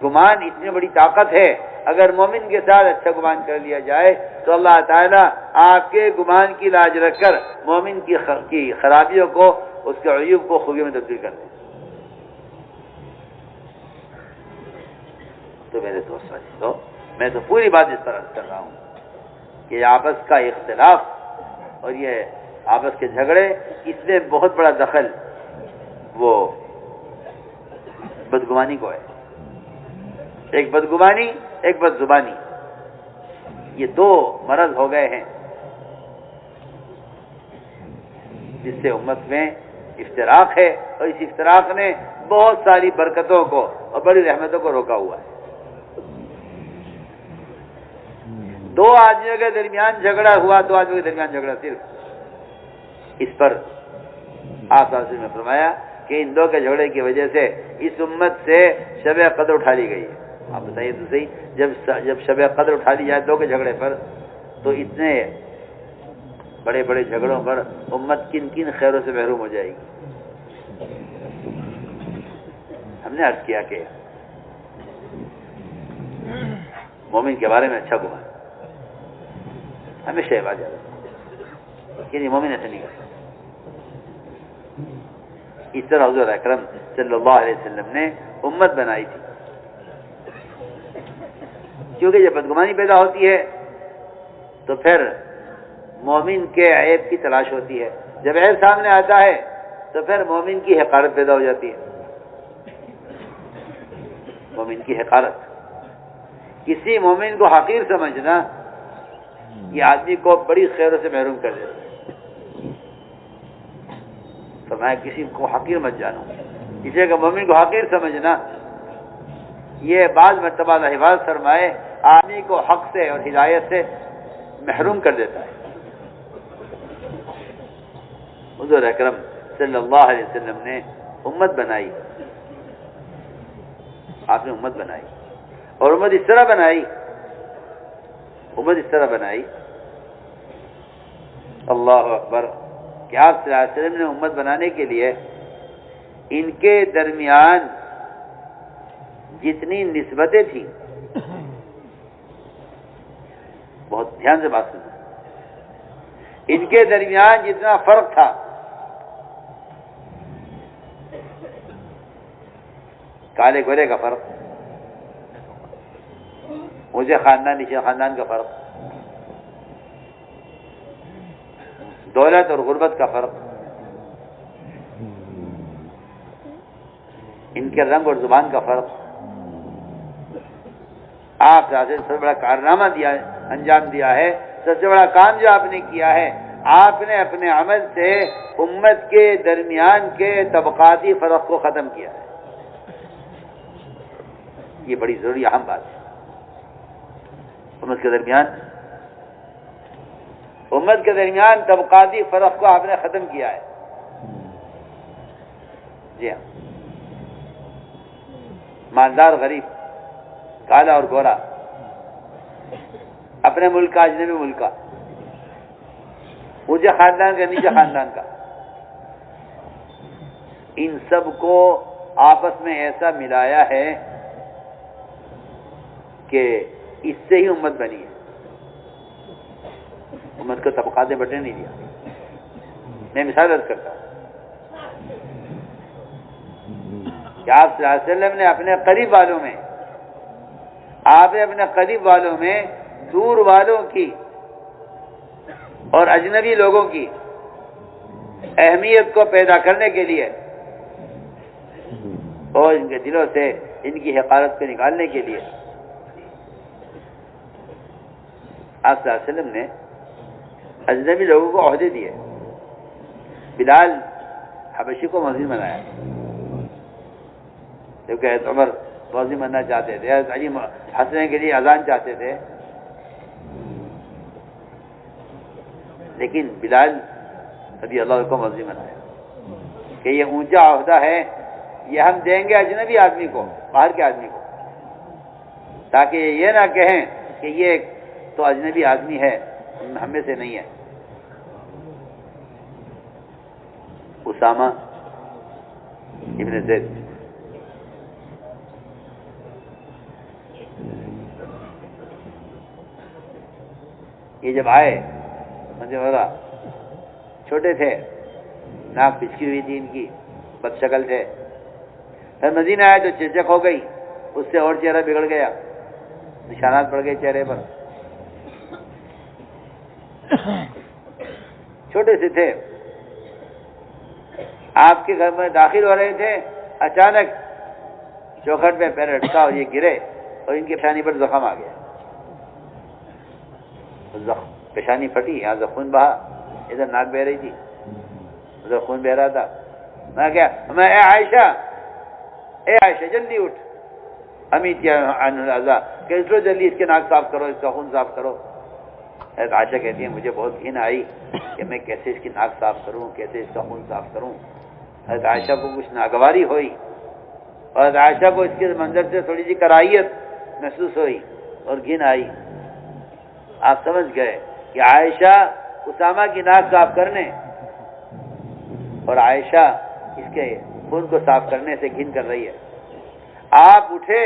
گمان اتنی بڑی طاقت ہے، اگر مومن کے ساتھ اچھا گمان کر لیا جائے تو اللہ تعالیٰ آپ کے گمان کی لاج رکھ کر مومن کی خرابیوں کو، اس کے عیوب کو خوبیوں میں تبدیل کر دیں۔ تو میرے دوستوں، میں تو پوری بات اس پر عرض کر رہا ہوں کہ آپس کا اختلاف اور یہ آپس کے جھگڑے، اس میں بہت بڑا دخل وہ بدگمانی کو ہے۔ ایک بدگمانی، ایک بد زبانی، یہ دو مرض ہو گئے ہیں جس سے امت میں افتراق ہے، اور اس افتراق نے بہت ساری برکتوں کو اور بڑی رحمتوں کو روکا ہوا ہے۔ دو آدمیوں کے درمیان جھگڑا ہوا، دو آدمیوں کے درمیان جھگڑا صرف، اس پر آپ نے فرمایا کہ ان دو کے جھگڑے کی وجہ سے اس امت سے شب قدر اٹھا لی گئی ہے۔ آپ بتائیے تو صحیح، جب شب قدر اٹھا لی جائے دو کے جھگڑے پر، تو اتنے بڑے بڑے جھگڑوں پر امت کن کن خیروں سے محروم ہو جائے گی۔ ہم نے عرض کیا کہ مومن کے بارے میں اچھا گمان ہمیشہ یہ بات یاد رکھیں کہ مومن ایسا نہیں کرتا۔ اس طرح حضور اکرم صلی اللہ علیہ وسلم نے امت بنائی تھی، کیونکہ جب بدگمانی پیدا ہوتی ہے تو پھر مومن کے عیب کی تلاش ہوتی ہے، جب عیب سامنے آتا ہے تو پھر مومن کی حقارت پیدا ہو جاتی ہے۔ مومن کی حقارت، کسی مومن کو حقیر سمجھنا یہ آدمی کو بڑی خیروں سے محروم کر دیتا ہے۔ فرمایا کسی کو حقیر مت جانو، کسی کا مومن کو حقیر سمجھنا یہ بعض مرتبہ اللہ حفاظ فرمائے آدمی کو حق سے اور ہدایت سے محروم کر دیتا ہے۔ حضور اکرم صلی اللہ علیہ وسلم نے امت بنائی، آپ نے امت بنائی، اور امت اس طرح بنائی، اللہ اکبر، کہ آپ صلی اللہ علیہ وسلم نے امت بنانے کے لیے ان کے درمیان جتنی نسبتیں تھیں، بہت دھیان سے بات سنیں، ان کے درمیان جتنا فرق تھا، کالے گورے کا فرق، مجھے خاندان نیچے خاندان کا فرق، دولت اور غربت کا فرق، ان کے رنگ اور زبان کا فرق، آپ سے سب سے بڑا کارنامہ انجام دیا ہے، سب سے بڑا کام جو آپ نے کیا ہے، آپ نے اپنے عمل سے امت کے درمیان کے طبقاتی فرق کو ختم کیا ہے۔ یہ بڑی ضروری اہم بات ہے۔ امت کے درمیان طبقاتی فرق کو آپ نے ختم کیا ہے۔ جی ہاں، مالدار غریب، کالا اور گورا، اپنے ملک کا اجنبی ملک کا، اونچے خاندان کا نیچے خاندان کا، ان سب کو آپس میں ایسا ملایا ہے کہ اس سے ہی امت بنی ہے۔ امت کو طبقات میں بٹنے نہیں دیا۔ میں مثال عرض کرتا ہوں کہ آپ صلی اللہ علیہ وسلم نے اپنے قریب والوں میں، آپ نے اپنے قریب والوں میں دور والوں کی اور اجنبی لوگوں کی اہمیت کو پیدا کرنے کے لیے اور ان کے دلوں سے ان کی حقارت کو نکالنے کے لیے آپ صلی اللہ علیہ وسلم نے اجنبی لوگوں کو عہدے دیے۔ بلال حبشی کو مؤذن بنایا، جبکہ حضرت عمر مؤذن بننا چاہتے تھے، حضرت علی حسن کے لیے اذان چاہتے تھے، لیکن بلال رضی اللہ عنہ کو مؤذن بنایا کہ یہ اونچا عہدہ ہے، یہ ہم دیں گے اجنبی آدمی کو، باہر کے آدمی کو، تاکہ یہ نہ کہیں کہ یہ تو اجنبی آدمی ہے، ہم میں سے نہیں ہے۔ اسامہ ابن زید یہ جب آئے مجھے چھوٹے تھے، ناک پچکی ہوئی تھی ان کی، بد شکل تھے، پھر مدینہ آئے تو چچک ہو گئی، اس سے اور چہرہ بگڑ گیا، نشانات پڑ گئے چہرے پر، چھوٹے سے تھے، آپ کے گھر میں داخل ہو رہے تھے، اچانک چوکھٹ پہ پیر اٹکا اور یہ گرے اور ان کی پیشانی پر زخم آ گیا، پیشانی پھٹی، یہاں سے خون بہا، ادھر ناک بہ رہی تھی، ادھر خون بہ رہا تھا۔ میں کیا اے عائشہ جلدی اٹھ، امیت عن العزا کہ جلدی اس کے ناک صاف کرو، اس کا خون صاف کرو۔ حضرت عائشہ کہتی ہیں مجھے بہت گھن آئی کہ میں کیسے اس کی ناک صاف کروں، کیسے اس کا خون صاف کروں۔ حضرت عائشہ کو کچھ ناگواری ہوئی اور حضرت عائشہ کو اس کے منظر سے تھوڑی سی کراہیت محسوس ہوئی اور گھن آئی۔ آپ سمجھ گئے کہ عائشہ اسامہ کی ناک صاف کرنے اور عائشہ اس کے خون کو صاف کرنے سے گھن کر رہی ہے۔ آپ اٹھے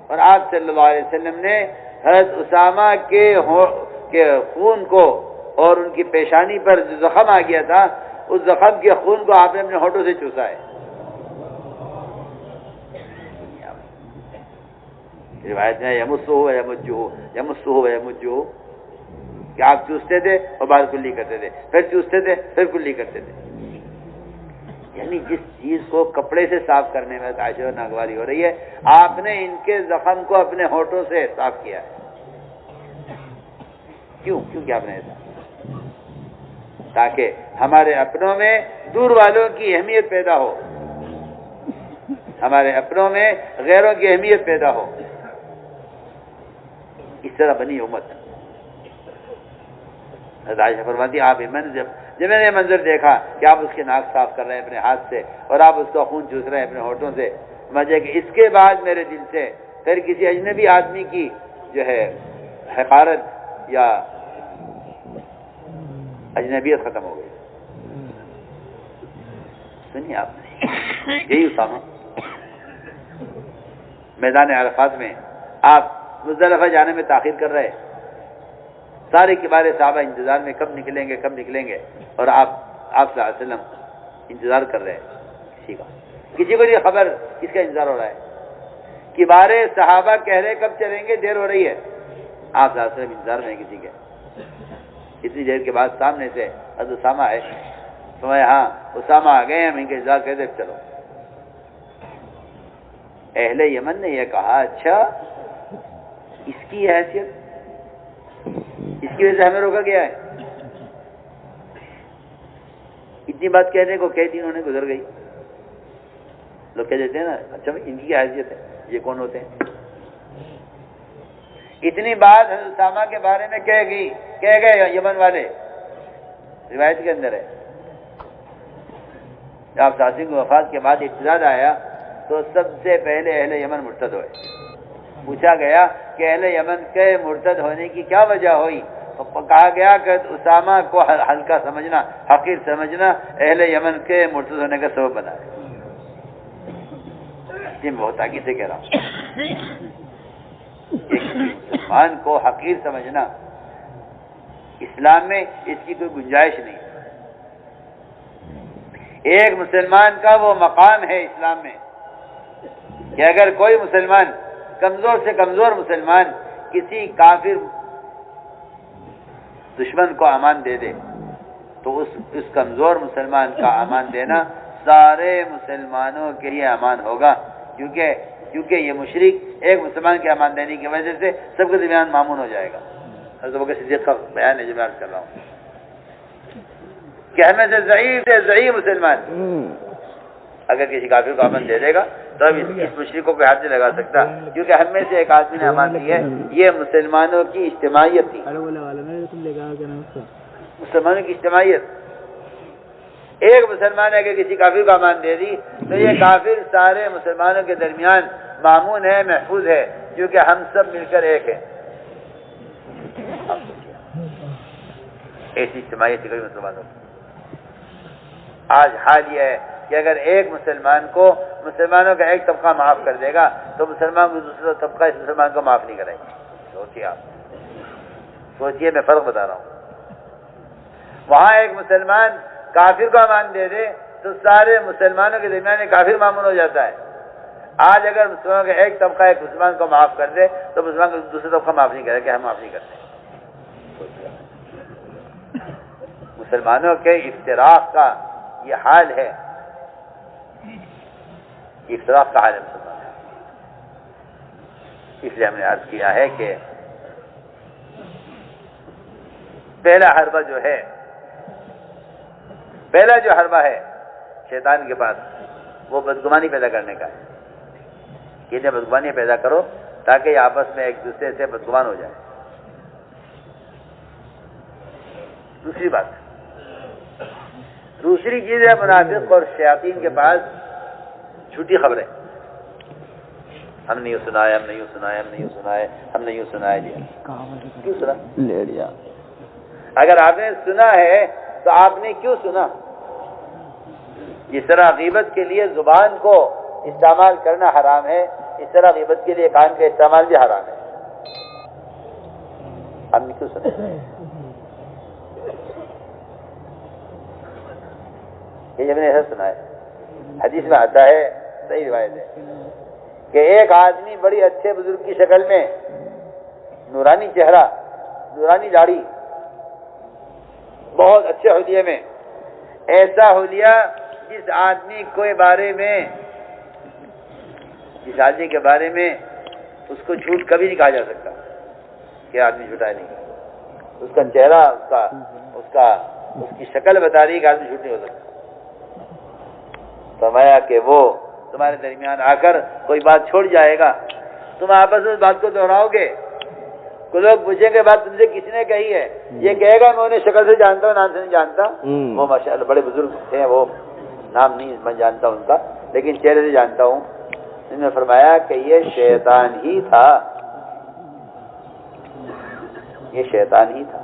اور آپ صلی اللہ علیہ وسلم نے حضرت اسامہ کے خون کو اور ان کی پیشانی پر جو زخم آ گیا تھا، اس زخم کے خون کو آپ نے اپنے ہونٹوں سے چوسا ہے۔ روایت میں یمسہ و یمجہ کہ آپ چوستے تھے اور بعد کلی کرتے تھے، پھر چوستے تھے پھر کلی کرتے تھے۔ یعنی جس چیز کو کپڑے سے صاف کرنے میں عائشہ ناگواری ہو رہی ہے، آپ نے ان کے زخم کو اپنے ہونٹوں سے صاف کیا ہے۔ کیوں کیا آپ نے ایسا؟ تاکہ ہمارے اپنوں میں دور والوں کی اہمیت پیدا ہو، ہمارے اپنوں میں غیروں کی اہمیت پیدا ہو۔ اس طرح بنی امت۔ حضرت عائشہ فرماتی آپ جب میں نے یہ منظر دیکھا کہ آپ اس کے ناک صاف کر رہے ہیں اپنے ہاتھ سے اور آپ اس کا خون چوس رہے ہیں اپنے ہونٹوں سے، مجھے کہ اس کے بعد میرے دل سے پھر کسی اجنبی آدمی کی جو ہے حقارت یا اجنبیت ختم ہو گئی۔ سنیے آپ نے یہی اسامہ میدان عرفات میں آپ مزدلفہ جانے میں تاخیر کر رہے، سارے کبار صحابہ انتظار میں کب نکلیں گے اور آپ صلی اللہ علیہ وسلم انتظار کر رہے ہیں کسی کو یہ خبر کس کا انتظار ہو رہا ہے؟ کبار صحابہ کہہ رہے کب چلیں گے، دیر ہو رہی ہے، آپ صلی اللہ علیہ وسلم انتظار میں کسی کے۔ اتنی دیر کے بعد سامنے سے حضرت اسامہ آئے، فرمایا ہاں اسامہ آ گئے، ہم ان کا انتظار کرتے چلو۔ اہل یمن نے یہ کہا اچھا اس کی حیثیت، اس کی وجہ سے ہمیں روکا گیا ہے؟ اتنی بات کہنے کو کئی دن انہوں نے گزر گئی، لوگ کہہ دیتے ہیں نا اچھا بھائی ان کی حیثیت ہے، یہ کون ہوتے ہیں؟ اتنی بات حضرت اسامہ کے بارے میں کہہ گئے یمن والے، روایت کے اندر ہے۔ جب آپ ساتھی کی وفات کے بعد اقتدار آیا تو سب سے پہلے اہل یمن مرتد ہوئے۔ پوچھا گیا کہ اہل یمن کے مرتد ہونے کی کیا وجہ ہوئی؟ تو کہا گیا کہ اسامہ کو ہلکا سمجھنا، حقیر سمجھنا اہل یمن کے مرتد ہونے کا سبب بنا ہے۔ یہ بہت تاکید سے کہہ رہا ہوں، ایک مسلمان کو حقیر سمجھنا اسلام میں اس کی کوئی گنجائش نہیں۔ ایک مسلمان کا وہ مقام ہے اسلام میں کہ اگر کوئی مسلمان، کمزور سے کمزور مسلمان، کسی کافر دشمن کو امان دے دے تو اس کمزور مسلمان کا امان دینا سارے مسلمانوں کے لیے امان ہوگا، کیونکہ یہ مشرک ایک مسلمان کے امان دینے کی وجہ سے سب کے درمیان معمون ہو جائے گا۔ حضرت ابوبکر صدیق کا بیان ہے جو میں عرض کر رہا ہوں کہ ہمیں سے ضعیف مسلمان اگر کسی کافر کو امن دے دے گا تو اب اس مشرک کو کوئی ہاتھ نہیں لگا سکتا، کیونکہ ہم میں سے ایک آدمی نے امان دی ہے۔ یہ مسلمانوں کی اجتماعیت تھی، مسلمانوں کی اجتماعیت۔ ایک مسلمان اگر کسی کافر کو امان دے دی تو یہ کافر سارے مسلمانوں کے درمیان معمون ہے، محفوظ ہے، کیونکہ ہم سب مل کر ایک ہیں۔ ایسی اجتماعیت کوئی مسلمانوں کی۔ آج حال یہ ہے کہ اگر ایک مسلمان کو مسلمانوں کا ایک طبقہ معاف کر دے گا تو مسلمان کو دوسرا طبقہ اس مسلمان کو معاف نہیں کرے گا۔ سوچیے آپ، سوچئے، میں فرق بتا رہا ہوں. وہاں ایک مسلمان کافر کو امان دے دے تو سارے مسلمانوں کے درمیان کافر معمول ہو جاتا ہے. آج اگر مسلمانوں کے ایک طبقہ ایک مسلمان کو معاف کر دے تو مسلمان کو دوسرے طبقہ معاف نہیں کرے کہ ہم معاف نہیں کرتے. مسلمانوں کے افتراق کا یہ حال ہے، افتراق کا حال ہے مسلمانوں. اس لیے ہم نے عرض کیا ہے کہ پہلا حربہ جو ہے، پہلا جو حربہ ہے شیطان کے پاس، وہ بدگمانی پیدا کرنے کا ہے کہ انہیں بدگمانی پیدا کرو تاکہ یہ آپس میں ایک دوسرے سے بدگمان ہو جائے. دوسری بات، دوسری چیز ہے منافق اور شیاطین کے پاس جھوٹی خبریں. ہم نے یوں سنا ہے، ہم نے یوں سنا ہے، ہم نے یوں سنا ہے، ہم نے یوں سنا ہے. جی کیوں سنا؟ لے لیا. اگر آپ نے سنا ہے تو آپ نے کیوں سنا؟ جس طرح غیبت کے لیے زبان کو استعمال کرنا حرام ہے، اس طرح غیبت کے لیے کان کا استعمال بھی حرام ہے. ہم نے کیوں سنا؟ یہ جب نے ایسا سنا ہے، حدیث میں آتا ہے، صحیح روایت ہے کہ ایک آدمی بڑی اچھے بزرگ کی شکل میں، نورانی چہرہ، نورانی داڑھی، بہت اچھے حلیے میں، ایسا حلیہ جس آدمی کے بارے میں، جس آدمی کے بارے میں اس کو جھوٹ کبھی نہیں کہا جا سکتا کہ آدمی جھوٹا نہیں. اس کا چہرہ، اس کی شکل بتا رہی کہ آدمی جھوٹ نہیں ہو سکتا. فرمایا کہ وہ تمہارے درمیان آ کر کوئی بات چھوڑ جائے گا، تم آپس میں اس بات کو دہراؤ گے، کوئی لوگ پوچھیں گے بات تم سے کس نے کہی ہے، یہ کہے گا میں انہیں شکل سے جانتا ہوں، نام سے نہیں جانتا. وہ ماشاءاللہ بڑے بزرگ تھے، وہ نام نہیں میں جانتا ان کا، لیکن چہرے سے جانتا ہوں. انہوں نے فرمایا کہ یہ شیطان ہی تھا، یہ شیطان ہی تھا.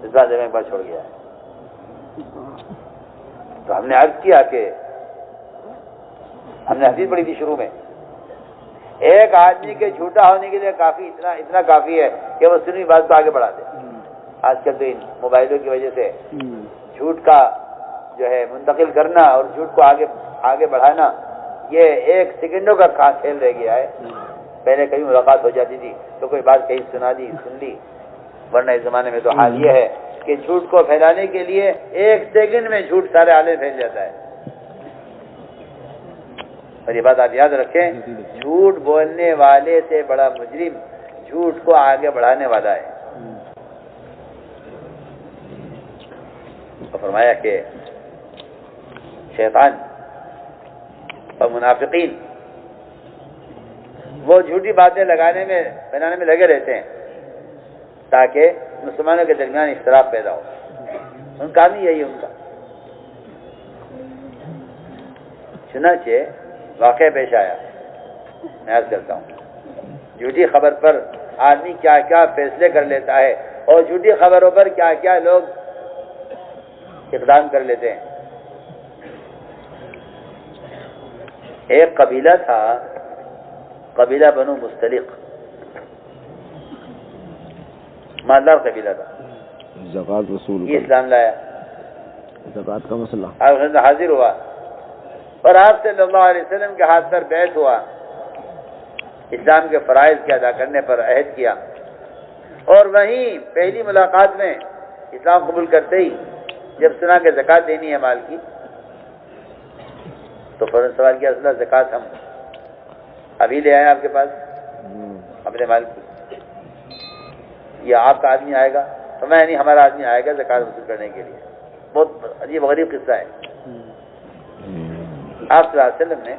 اس بات میں ایک بار چھوڑ گیا. تو ہم نے عرض کیا کہ ہم نے حدیث پڑھی تھی شروع میں، ایک آدمی کے جھوٹا ہونے کے لیے کافی اتنا کافی ہے کہ وہ سنی بات کو آگے بڑھا دے. آج کل تو ان موبائلوں کی وجہ سے جھوٹ کا جو ہے منتقل کرنا اور جھوٹ کو آگے بڑھانا یہ ایک سیکنڈوں کا کھیل رہ گیا ہے. پہلے کہیں ملاقات ہو جاتی تھی تو کوئی بات کہیں سنا دی، سن لی، ورنہ اس زمانے میں تو حال یہ ہے کہ جھوٹ کو پھیلانے کے لیے ایک سیکنڈ میں جھوٹ سارے عالم پھیل جاتا ہے. اور یہ بات آپ یاد رکھیں، جھوٹ بولنے والے سے بڑا مجرم جھوٹ کو آگے بڑھانے والا ہے. تو فرمایا کہ شیطان اور منافقین وہ جھوٹی باتیں بنانے میں لگے رہتے ہیں تاکہ مسلمانوں کے درمیان اختلاف پیدا ہو. ان کا نہیں یہی ان کا. چنانچہ واقعہ پیش آیا، میں عرض کرتا ہوں، جھوٹی خبر پر آدمی کیا کیا فیصلے کر لیتا ہے اور جھوٹی خبروں پر کیا کیا لوگ اقدام کر لیتے ہیں. ایک قبیلہ تھا، قبیلہ بنو مستلق، مالدار قبیلہ تھا. زکات رسول یہ اسلام لایا، زکات کا مسئلہ آپ حاضر ہوا اور آپ صلی اللہ علیہ وسلم کے ہاتھ پر بیعت ہوا، اسلام کے فرائض کے ادا کرنے پر عہد کیا. اور وہیں پہلی ملاقات میں اسلام قبول کرتے ہی جب سنا کہ زکات دینی ہے مال کی، تو فوراً سوال کیا، رسول اللہ زکات ہم ابھی لے آئے آپ کے پاس اپنے مال کی، یا آپ کا آدمی آئے گا؟ تو میں نہیں، ہمارا آدمی آئے گا زکات وصول کرنے کے لیے. بہت عجیب غریب قصہ ہے. آپ صلی اللہ علیہ وسلم نے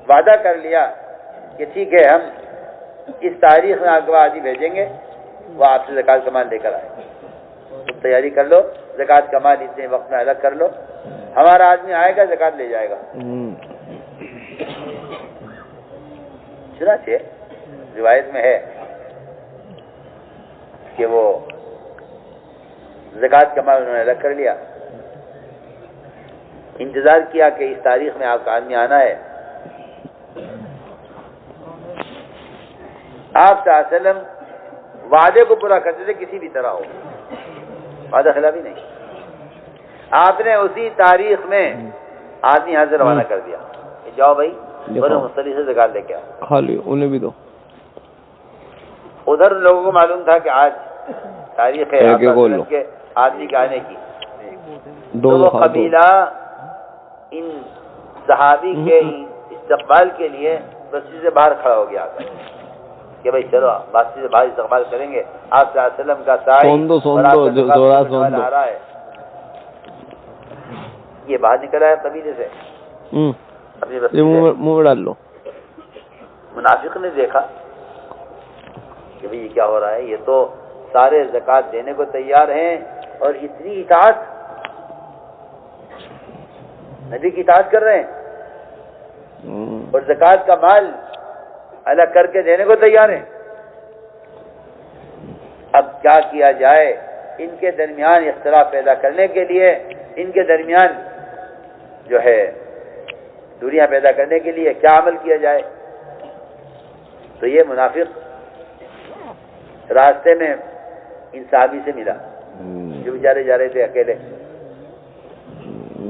وعدہ کر لیا کہ ٹھیک ہے، ہم اس تاریخ میں آپ کو آدمی بھیجیں گے، وہ آپ سے زکات کا مال لے کر آئے. تم تیاری کر لو، زکات کا مال اتنے وقت میں الگ کر لو، ہمارا آدمی آئے گا زکات لے جائے گا. چنانچہ روایت میں ہے کہ وہ زکات کا مال انہوں نے الگ کر لیا، انتظار کیا کہ اس تاریخ میں آپ کا آدمی آنا ہے. آپ صلی اللہ علیہ وسلم وعدے کو پورا کرتے تھے کسی بھی طرح ہو، وعدہ خلافی نہیں. آپ نے اسی تاریخ میں آدمی حاضر روانہ کر دیا کہ جاؤ بھائی بنو مصطلق سے زکات لے کے آؤ. خالی انہیں بھی دو. ادھر لوگوں کو معلوم تھا کہ آج تاریخ ہے کے آدمی کے آنے کی، تو وہ قبیلہ ان صحابی کے استقبال کے لیے مسجد سے باہر کھڑا ہو گیا کہ بھائی چلو مسجد سے باہر استقبال کریں گے، آپ صلی اللہ علیہ وسلم کا سائے آ رہا ہے. یہ باہر نکلا ہے قبیلے سے اپنی بستی سے. منہ ڈال لو. منافق نے دیکھا کہ بھئی یہ کیا ہو رہا ہے، یہ تو سارے زکات دینے کو تیار ہیں اور اتنی اطاعت، نبی کی اطاعت کر رہے ہیں اور زکات کا مال الگ کر کے دینے کو تیار ہیں. اب کیا کیا جائے؟ ان کے درمیان اختلاف پیدا کرنے کے لیے، ان کے درمیان جو ہے دوریاں پیدا کرنے کے لیے کیا عمل کیا جائے؟ تو یہ منافق راستے میں ان صحابی سے ملا جو بیچارے جا رہے تھے اکیلے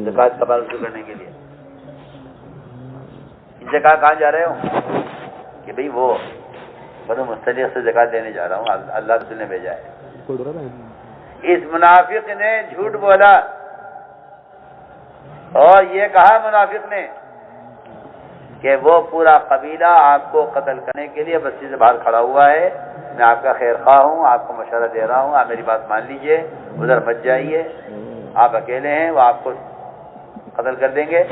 زکات کا مال وصول کرنے کے لیے. ان سے کہاں جا رہے ہو؟ کہ بھئی وہ بنو مصطلق سے زکات لینے جا رہا ہوں، اللہ رسول نے بھیجا ہے. اس منافق نے جھوٹ بولا اور یہ کہا منافق نے کہ وہ پورا قبیلہ آپ کو قتل کرنے کے لیے بستی سے باہر کھڑا ہوا ہے، میں آپ کا خیر خواہ ہوں، آپ کو مشورہ دے رہا ہوں، آپ میری بات مان لیجئے، ادھر مت جائیے، آپ اکیلے ہیں، وہ آپ کو قتل کر دیں گے.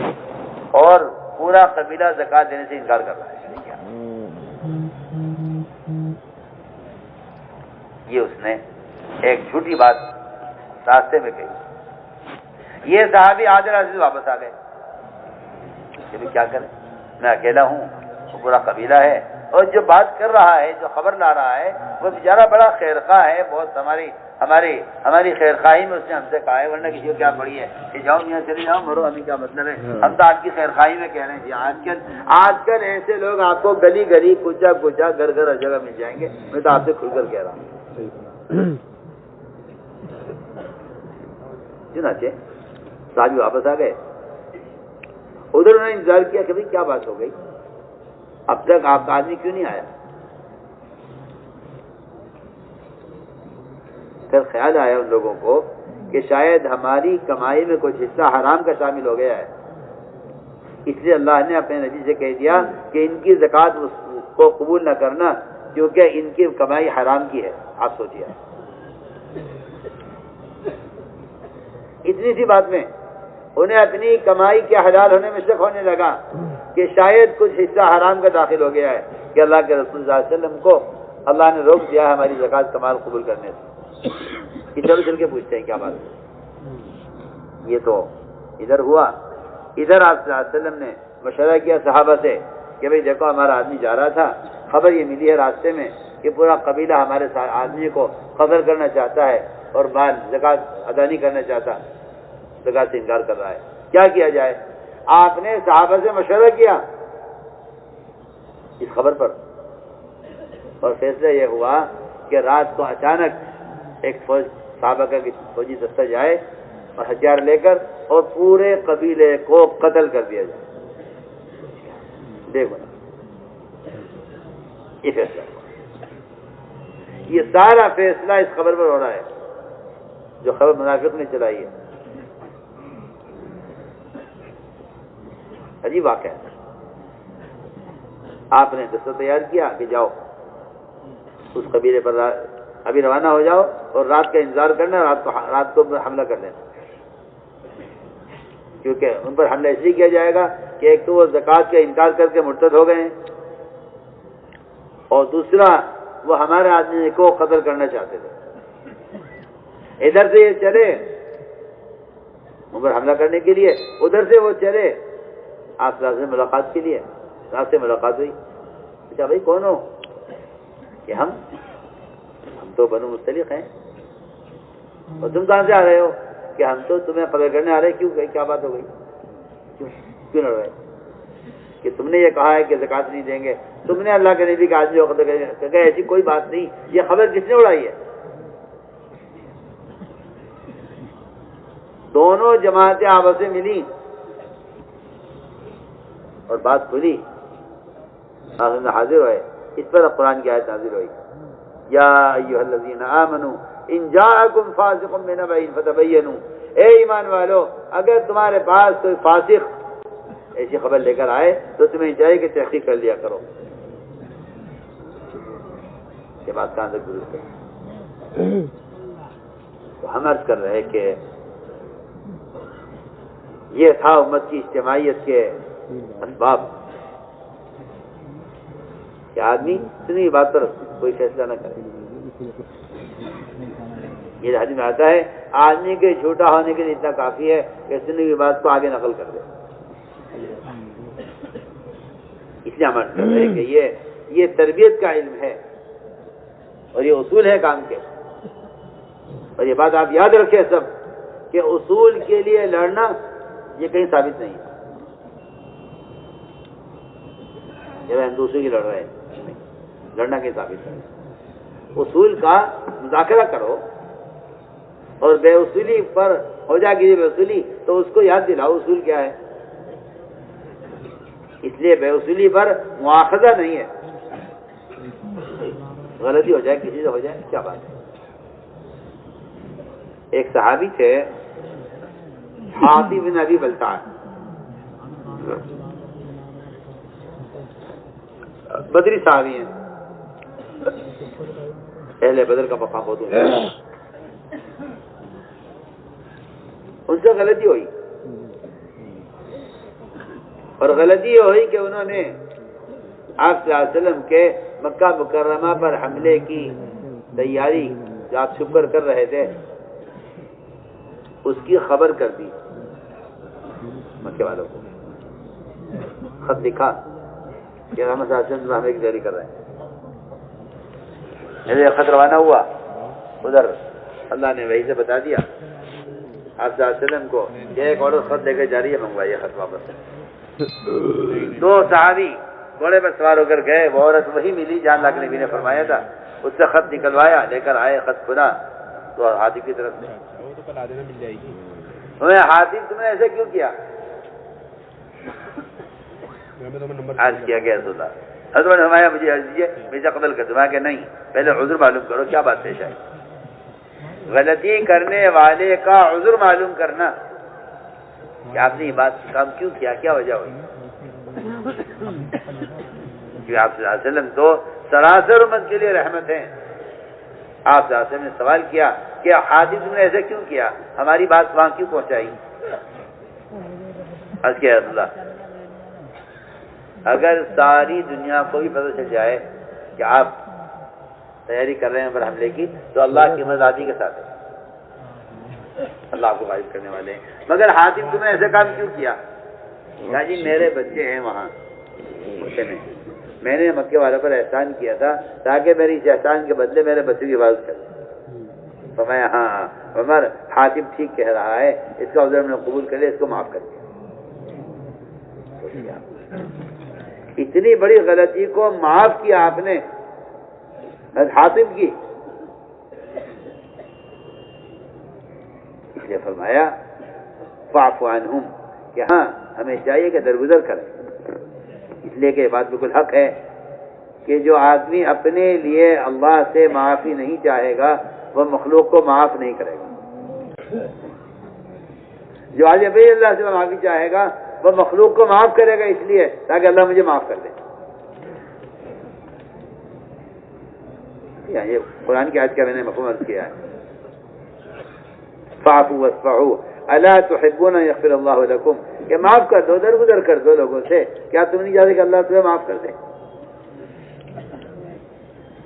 اور پورا قبیلہ زکات دینے سے انکار کر رہا ہے. یہ اس نے ایک جھوٹی بات راستے میں کہی. یہ صحابی حاضر عزیز واپس آ گئے کہ بھی کیا کریں، میں اکیلا ہوں، وہ پورا قبیلہ ہے، اور جو بات کر رہا ہے، جو خبر لا رہا ہے، وہ بیچارہ بڑا خیرخواہ ہے، بہت ہماری خیرخواہی میں اس نے ہم سے کہا ہے، ورنہ کسی کو کیا پڑی ہے کہ جاؤ میاں چلے جاؤ مرو، ہمیں کیا مطلب ہے، ہم تو آپ کی خیرخواہی میں کہہ رہے ہیں. جی آج کل ایسے لوگ آپ کو گلی گلی کوچا کوچا گھر گھر ہر جگہ مل جائیں گے. میں تو آپ سے کھل کر کہہ رہا ہوں. چنانچہ صحابی واپس آ گئے. ادھر انہوں نے انتظار کیا کہ بھئی کیا بات ہو گئی، اب تک آپ کا آدمی کیوں نہیں آیا؟ پھر خیال آیا ان لوگوں کو کہ شاید ہماری کمائی میں کچھ حصہ حرام کا شامل ہو گیا ہے، اس لیے اللہ نے اپنے نبی سے کہہ دیا کہ ان کی زکات کو قبول نہ کرنا کیونکہ ان کی کمائی حرام کی ہے. آپ سوچیے، اتنی سی بات میں انہیں اپنی کمائی کے حلال ہونے میں شک ہونے لگا کہ شاید کچھ حصہ حرام کا داخل ہو گیا ہے کہ اللہ کے رسول صلی اللہ علیہ وسلم کو اللہ نے روک دیا ہے ہماری زکات کا مال قبول کرنے سے. چل چل کے پوچھتے ہیں کیا بات ہے. یہ تو ادھر ہوا. ادھر آپ صلی اللہ علیہ وسلم نے مشورہ کیا صحابہ سے کہ بھئی دیکھو ہمارا آدمی جا رہا تھا، خبر یہ ملی ہے راستے میں کہ پورا قبیلہ ہمارے آدمی کو قتل کرنا چاہتا ہے اور مال زکات ادا نہیں کرنا چاہتا، زکات سے انکار کر رہا ہے، کیا کیا جائے؟ آپ نے صحابہ سے مشورہ کیا اس خبر پر اور فیصلہ یہ ہوا کہ رات کو اچانک ایک صحابہ کا فوجی دستہ جائے اور ہتھیار لے کر اور پورے قبیلے کو قتل کر دیا جائے. دیکھو یہ فیصلہ، یہ سارا فیصلہ اس خبر پر ہو رہا ہے جو خبر منافق نے چلائی ہے. عجیب واقعہ ہے. آپ نے دستہ تیار کیا کہ جاؤ اس قبیلے پر ابھی روانہ ہو جاؤ اور رات کا انتظار کرنا، رات کو حملہ کر لینا، کیونکہ ان پر حملہ اس لیے کیا جائے گا کہ ایک تو وہ زکات کا انکار کر کے مرتد ہو گئے ہیں اور دوسرا وہ ہمارے آدمی کو قتل کرنا چاہتے تھے. ادھر سے یہ چلے ان پر حملہ کرنے کے لیے، ادھر سے وہ چلے آپ سے ملاقات کے لیے. رات سے ملاقات ہوئی. اچھا بھائی کون ہو؟ کہ ہم تو بنو مصطلق ہیں. اور تم کہاں سے آ رہے ہو؟ کہ ہم تو تمہیں قتل کرنے آ رہے. کیوں گئی؟ کیا بات ہو گئی؟ کیوں لڑ رہے؟ کہ تم نے یہ کہا ہے کہ زکات نہیں دیں گے تم نے اللہ کے نبی کا آدمی وقت کہ ایسی کوئی بات نہیں، یہ خبر کس نے اڑائی ہے؟ دونوں جماعتیں آپس میں ملی اور بات کھلی، حاضر ہوئے، اس پر قرآن کی آیت نازل ہوئی، یا ایھا الذین آمنوا ان جاءکم فاسق بنبأ فتبینوا، اے ایمان والو اگر تمہارے پاس کوئی فاسق ایسی خبر لے کر آئے تو تمہیں چاہیے کہ تحقیق کر لیا کرو۔ یہ بات کہاں تک درست ہے؟ تو ہم عرض کر رہے کہ یہ تھا امت کی اجتماعیت کے اسباب کہ آدمی سنی بات پر کوئی فیصلہ نہ کرے۔ یہ حدیث میں آتا ہے آدمی کے جھوٹا ہونے کے لیے اتنا کافی ہے کہ سنی کی بات کو آگے نقل کر دے۔ اس لیے ہم عرض کر رہے ہیں کہ یہ تربیت کا علم ہے اور یہ اصول ہے کام کے، اور یہ بات آپ یاد رکھیں سب کہ اصول کے لیے لڑنا یہ کہیں ثابت نہیں ہے کہ ہم دوسرے کی لڑ رہے ہیں، لڑنا کہیں ثابت نہیں۔ اصول کا مذاکرہ کرو اور بے اصولی پر ہو جائے گی بے اصولی تو اس کو یاد دلاؤ اصول کیا ہے۔ اس لیے بے اصولی پر مواخذہ نہیں ہے، غلطی ہو جائے کسی سے ہو جائے کیا بات ہے۔ ایک صحابی تھے حاطب بن ابی بلتع، بدری صحابی ہیں، پہلے بدر کا مقام بہت اونچا ہے۔ ان سے غلطی ہوئی اور غلطی یہ ہوئی کہ انہوں نے آپ صلی اللہ علیہ وسلم کے مکہ مکرمہ پر حملے کی تیاری جو آپ چھپ کر کر رہے تھے اس کی خبر کر دی مکے والوں کو، خط لکھا کہ رحمت صلی اللہ علیہ وسلم حملے کی تیاری کر رہے ہیں۔ جب خط روانہ ہوا ادھر اللہ نے وحی سے بتا دیا آپ صلی اللہ علیہ وسلم کو کہ ایک عورت خط لے کے جا رہی ہے، منگوائیے خط واپس۔ دو صحابی گھوڑے پر سوار ہو کر گئے، وہ عورت وہی ملی جہاں اللہ کے نبی نے فرمایا تھا، اس سے خط نکلوایا، لے کر آئے، خط کھلا تو حاطب کی طرف سے، حاطب تم نے ایسے کیوں کیا؟ عرض کیا کہ رسول اللہ حضرت نے فرمایا مجھے عرض دیجیے مجھے قبل کر دوں کہ نہیں، پہلے عذر معلوم کرو کیا بات پیش آئی۔ غلطی کرنے والے کا عذر معلوم کرنا کہ آپ نے یہ بات کام کیوں کیا، کیا وجہ ہوئی۔ کہ آپ صلی اللہ علیہ وسلم تو سراسر امت کے لیے رحمت ہیں۔ آپ صلی اللہ علیہ وسلم نے سوال کیا کہ حاطب تم نے ایسے کیوں کیا، ہماری بات وہاں کیوں پہنچائی؟ عرض کیا رسول اللہ اگر ساری دنیا کو بھی پتہ چل جائے کہ آپ تیاری کر رہے ہیں پر حملے کی تو اللہ کی مدد کے ساتھ ہے، اللہ آپ کو غائب کرنے والے ہیں، مگر حاطب تم نے ایسے کام کیوں کیا؟ کہا جی میرے بچے ہیں وہاں مکے میں، میں نے مکے والوں پر احسان کیا تھا تاکہ میری اس احسان کے بدلے میرے بچے کی حفاظت کرے۔ فرمایا ہاں عمر حاطب ٹھیک کہہ رہا ہے، اس کا عذر ہم نے قبول کر لیا، اس کو معاف کر دیا۔ اتنی بڑی غلطی کو معاف کیا آپ نے حاطب کی، اس لیے فرمایا فاعف عنہم کہ ہاں ہمیں چاہیے کہ درگزر کریں، اس لیے کہ یہ بات بالکل حق ہے کہ جو آدمی اپنے لیے اللہ سے معافی نہیں چاہے گا وہ مخلوق کو معاف نہیں کرے گا، جو آدمی اپنے اللہ سے معافی چاہے گا وہ مخلوق کو معاف کرے گا اس لیے تاکہ اللہ مجھے معاف کر دے۔ یہ قرآن کی آیت کا میں نے مفہوم عرض کیا ہے، فاعفوا واصفحوا الا تحبون ان یغفر اللہ لکم، کہ معاف کر دو، درگزر کر دو لوگوں سے، کیا تم نہیں چاہتے کہ اللہ تمہیں معاف کر دے؟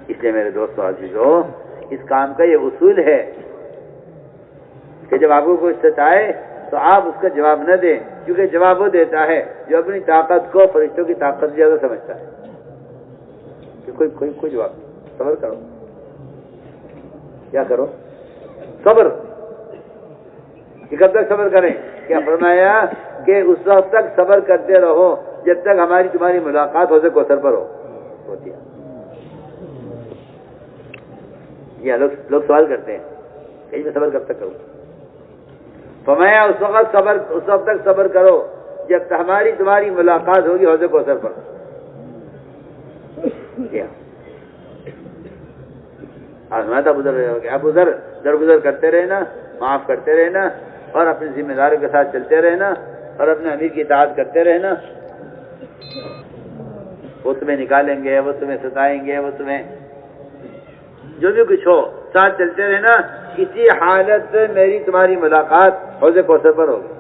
اس لیے میرے دوستو عزیزو اس کام کا یہ اصول ہے کہ جب آپ کو کوئی ستائے تو آپ اس کا جواب نہ دیں، کیونکہ جواب وہ دیتا ہے جو اپنی طاقت کو فرشتوں کی طاقت سے زیادہ سمجھتا ہے کہ کوئی جواب نہیں، صبر کرو، کیا کرو؟ صبر۔ کہ کب تک صبر کریں؟ کیا فرمایا کہ اس وقت تک صبر کرتے رہو جب تک ہماری تمہاری ملاقات ہو سے کوثر پر ہو۔ ہوتی ہے. یہ لوگ سوال کرتے ہیں کہ میں صبر کب تک کروں؟ فرمایا اس وقت تک صبر کرو جب تمہاری ملاقات ہوگی حوض کوثر پر. آزمائش اب ادھر درگزر کرتے رہنا، معاف کرتے رہنا، اور اپنی ذمہ داریوں کے ساتھ چلتے رہنا، اور اپنے امیر کی اطاعت کرتے رہنا. وہ تمہیں نکالیں گے، وہ تمہیں ستائیں گے، وہ تمہیں جو بھی کچھ ہو ساتھ چلتے رہنا. کسی حالت میں تمہاری ملاقات حوض کوثر پر ہوگی.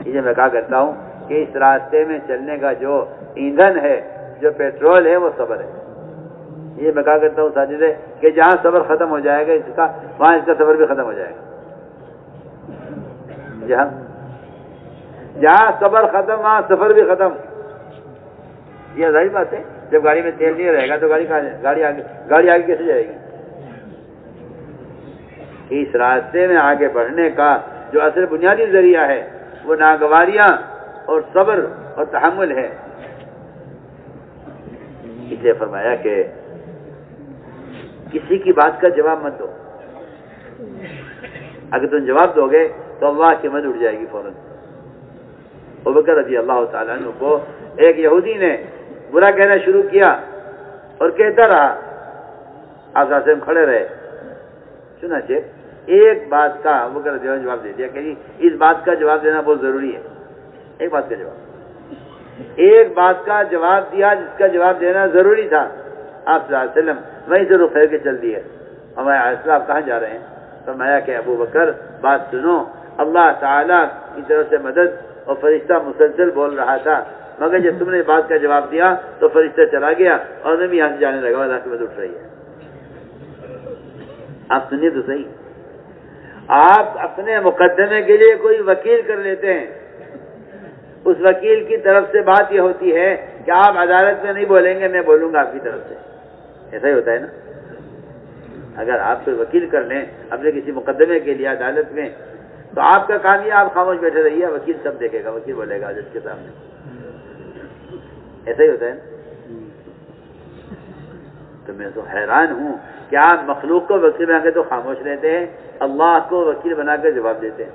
یہ میں کہا کرتا ہوں کہ اس راستے میں چلنے کا جو ایندھن ہے، جو پیٹرول ہے، وہ صبر ہے. یہ میں کہا کرتا ہوں ساجد ہے کہ جہاں صبر ختم ہو جائے گا وہاں اس کا صبر بھی ختم ہو جائے گا. جہاں صبر ختم وہاں سفر بھی ختم. یہ ظاہر بات ہے، جب گاڑی میں تیل نہیں رہے گا تو گاڑی آگے کیسے جائے گی؟ اس راستے میں آگے بڑھنے کا جو اصل بنیادی ذریعہ ہے وہ ناگواریاں اور صبر اور تحمل ہے. اس لیے فرمایا کہ کسی کی بات کا جواب مت دو. اگر تم جواب دو گے تو اللہ کی مدد اٹھ جائے گی فوراً. ابوبکر رضی اللہ تعالیٰ عنہ کو ایک یہودی نے برا کہنا شروع کیا اور کہتا رہا. آپ راستے میں کھڑے رہے. چنانچہ ایک بات کا ابوبکر رضی اللہ عنہ جواب دے دیا کہ اس بات کا جواب دینا بہت ضروری ہے. ایک بات کا جواب دیا جس کا جواب دینا ضروری تھا. آپ صلی اللہ علیہ وسلم وہیں سے رخ پھیر کے چل دیے. ہمارے علیہ آپ کہاں جا رہے ہیں؟ فرمایا کہ ابو بکر بات سنو، اللہ تعالیٰ کی طرف سے مدد اور فرشتہ مسلسل بول رہا تھا، مگر جب تم نے بات کا جواب دیا تو فرشتہ چلا گیا اور میں بھی یہاں سے جانے لگا. اللہ کی مدد اٹھ رہی ہے. آپ سنیے تو صحیح. آپ اپنے مقدمے کے لیے کوئی وکیل کر لیتے ہیں. اس وکیل کی طرف سے بات یہ ہوتی ہے کہ آپ عدالت میں نہیں بولیں گے، میں بولوں گا آپ کی طرف سے. ایسا ہی ہوتا ہے نا. اگر آپ کوئی وکیل کر لیں اپنے کسی مقدمے کے لیے عدالت میں تو آپ کا کام یہ آپ خاموش بیٹھے رہیے، وکیل سب دیکھے گا، وکیل بولے گا جج کے سامنے. ایسا ہی ہوتا ہے نا. تو میں تو حیران ہوں کہ آپ مخلوق کو وکیل بنا کے تو خاموش رہتے ہیں، اللہ کو وکیل بنا کے جواب دیتے ہیں.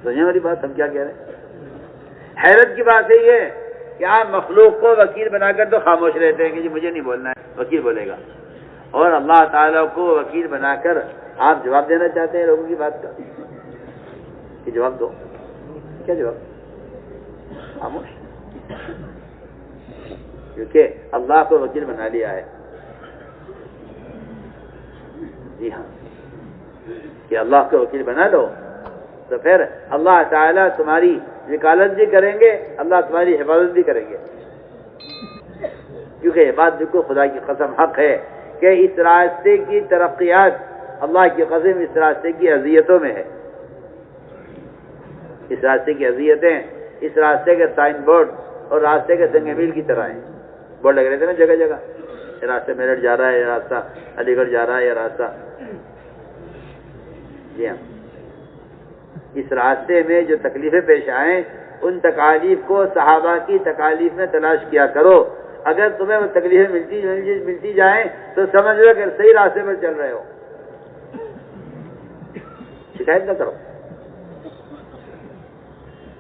سمجھے ہماری بات؟ ہم کیا کہہ رہے ہیں؟ حیرت کی بات ہے یہ کہ آپ مخلوق کو وکیل بنا کر تو خاموش رہتے ہیں کہ جی مجھے نہیں بولنا ہے، وکیل بولے گا. اور اللہ تعالیٰ کو وکیل بنا کر آپ جواب دینا چاہتے ہیں لوگوں کی بات کا. کہ جواب دو. کیا جواب؟ خاموش. کیونکہ اللہ کو وکیل بنا لیا ہے. جی ہاں، کہ اللہ کو وکیل بنا لو تو پھر اللہ تعالیٰ تمہاری وکالت بھی کریں گے، اللہ تمہاری حفاظت بھی کریں گے. کیونکہ یہ بات بالکل خدا کی قسم حق ہے کہ اس راستے کی ترقیات اللہ کی قسم اس راستے کی اذیتوں میں ہے. اس راستے کی اذیتیں اس راستے کے سائن بورڈ اور راستے کے سنگ میل کی طرح ہیں. بورڈ لگ رہے تھے نا جگہ جگہ، یہ راستہ میرٹھ جا رہا ہے، یہ راستہ علی گڑھ جا رہا ہے، یہ راستہ. جی ہاں، اس راستے میں جو تکلیفیں پیش آئیں ان تکالیف کو صحابہ کی تکالیف میں تلاش کیا کرو. اگر تمہیں وہ تکلیفیں ملتی جائیں تو سمجھ لو کہ صحیح راستے پر چل رہے ہو. شکایت نہ کرو.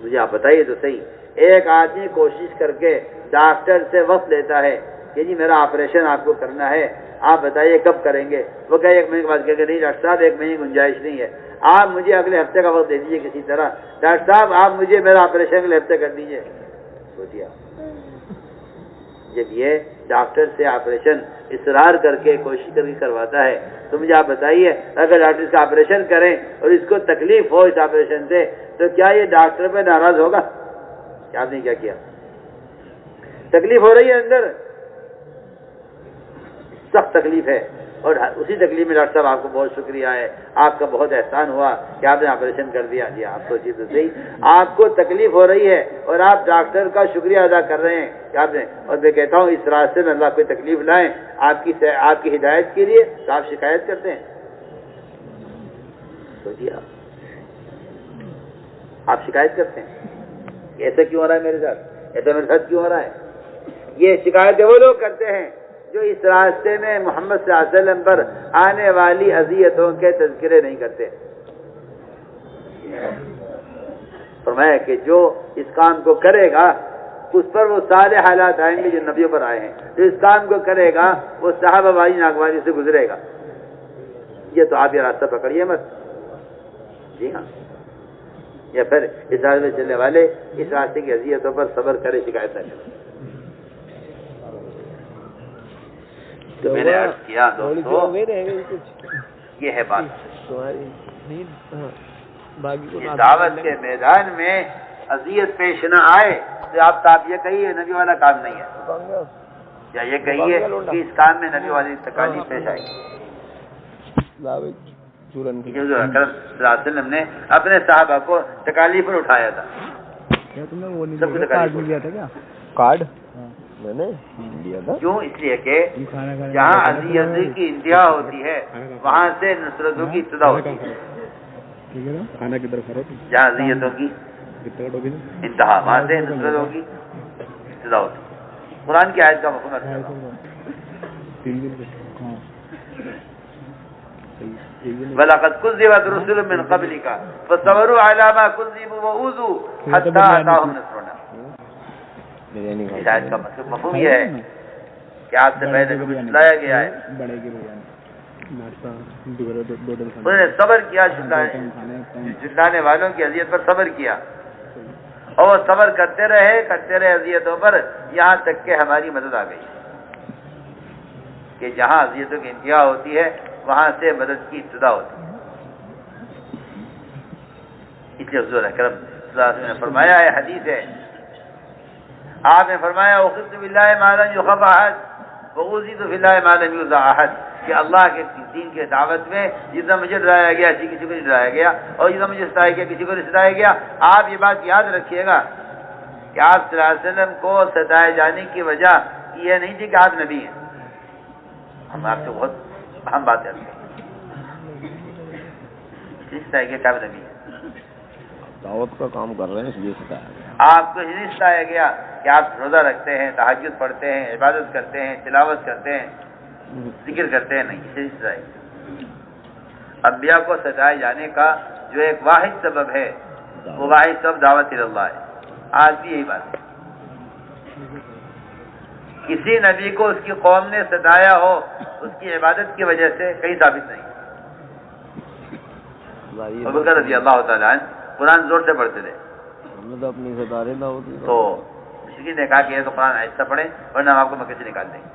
مجھے آپ بتائیے تو صحیح، ایک آدمی کوشش کر کے ڈاکٹر سے وقت لیتا ہے کہ جی میرا آپریشن آپ کو کرنا ہے، آپ بتائیے کب کریں گے؟ وہ کہ 1 مہینے کے بعد کہے کہ نہیں ڈاکٹر صاحب 1 مہینے کی گنجائش نہیں ہے، آپ مجھے اگلے ہفتے کا وقت دے دیجیے کسی طرح. ڈاکٹر صاحب آپ مجھے میرا آپریشن اگلے ہفتے کر دیجیے. سوچیے جب یہ ڈاکٹر سے آپریشن اصرار کر کے کوشش کر کے کرواتا ہے تو مجھے آپ بتائیے اگر ڈاکٹر اس کا آپریشن کریں اور اس کو تکلیف ہو اس آپریشن سے تو کیا یہ ڈاکٹر پہ ناراض ہوگا؟ کہ آپ نے کیا کیا؟ تکلیف ہو رہی ہے، اندر سخت تکلیف ہے، اور اسی تکلیف میں ڈاکٹر صاحب آپ کو بہت شکریہ ہے، آپ کا بہت احسان ہوا کہ آپ نے آپریشن کر دیا. جی آپ سوچیے تو صحیح، آپ کو تکلیف ہو رہی ہے اور آپ ڈاکٹر کا شکریہ ادا کر رہے ہیں کہ آپ نے. اور میں کہتا ہوں اس راستے میں اللہ کوئی تکلیف لائیں آپ کی ہدایت کے لیے تو آپ شکایت کرتے ہیں. سوچیے آپ شکایت کرتے ہیں کہ ایسا کیوں ہو رہا ہے میرے ساتھ، ایسا میرے ساتھ کیوں ہو رہا ہے؟ یہ شکایتیں وہ لوگ کرتے ہیں جو اس راستے میں محمد صلی اللہ علیہ وسلم پر آنے والی اذیتوں کے تذکرے نہیں کرتے۔ فرمایا کہ جو اس کام کو کرے گا اس پر وہ سارے حالات آئیں گے جو نبیوں پر آئے ہیں، جو اس کام کو کرے گا وہ صحابہ والی ناگواری سے گزرے گا۔ یہ تو آپ یہ راستہ پکڑیے مت، جی ہاں، یا پھر اس راستے میں چلنے والے اس راستے کی اذیتوں پر صبر کرے، شکایت نہ کرے۔ تو میں نے عرض کیا دوستو یہ ہے بات، اس دعوت کے میدان میں اذیت پیش نہ آئے تو آپ یہ کہیے نبی والا کام نہیں ہے، یا یہ کہیے کہ اس کام میں نبی والی تکالیف پیش آئے گی۔ اکرم صلی اللہ علیہ وسلم نے اپنے صحابہ کو تکالیف پر اٹھایا تھا۔ کارڈ میں نے لیا تھا، کیوں؟ اس لیے کہ جہاں اذیت کی انتہا ہوتی ہے وہاں سے نصرتوں کی ابتدا ہوتی ہے، جہاں اذیتوں کی انتہا وہاں سے نصرتوں کی ابتدا ہوتی ہے۔ قرآن کی آیت کا مفہوم ہے وَلَقَدْ كُذِّبَتْ رُسُلٌ مِّن قَبْلِكَ فَصَبَرُوا عَلَىٰ مَا كُذِّبُوا وَأُوذُوا حَتَّىٰ أَتَاهُمْ نَصْرُنَا۔ اس آیت کا مفہوم یہ ہے کہ آپ سے پہلے کبھی جھٹلایا گیا ہے، انہوں نے صبر کیا، جھٹلانے والوں کی اذیت پر صبر کیا، اور صبر کرتے رہے اذیتوں پر، یہاں تک کہ ہماری مدد آ گئی کہ جہاں اذیتوں کی انتہا ہوتی ہے وہاں سے مدد کی ابتدا ہوتی ہے۔ اس لیے حضور اکرم صلی اللہ علیہ وسلم نے فرمایا ہے، حدیث ہے، آپ نے فرمایا اخذت باللہ ما لم یخف احد واوذیت فی اللہ ما لم یوذع احد، کہ اللہ کے دین کے دعوت میں جتنا مجھے ڈرایا گیا کسی کو نہیں ڈرایا گیا، اور جتنا مجھے ستایا گیا کسی کو نہیں ستایا گیا۔ آپ یہ بات یاد رکھیے گا کہ آپ صلی اللہ علیہ وسلم کو ستائے جانے کی وجہ یہ نہیں تھی کہ آپ نبی ہیں، ہم آپ سے بہت اہم بات ہے، اس طرح کے کام نبی ہے، دعوت کا کام کر رہے ہیں اس لیے ستایا گیا۔ آپ کو اس لیے ستایا گیا کہ آپ روزہ رکھتے ہیں، تہجد پڑھتے ہیں، عبادت کرتے ہیں، تلاوت کرتے ہیں، ذکر کرتے ہیں، نہیں، اس طرح انبیاء کو ستائے جانے کا جو ایک واحد سبب ہے وہ واحد سبب دعوت اللہ ہے۔ آج بھی یہی بات ہے، کسی نبی کو اس کی قوم نے ستایا ہو اس کی عبادت کی وجہ سے کہیں ثابت نہیں۔ ابوبکر رضی اللہ تعالیٰ عنہ قرآن زور سے پڑھتے تھے، تو اپنی ستارے نہ ہوتی تو مشرکین نے کہا کہ یہ تو قرآن آہستہ پڑھیں ورنہ ہم آپ کو مکہ سے نکال دیں گے۔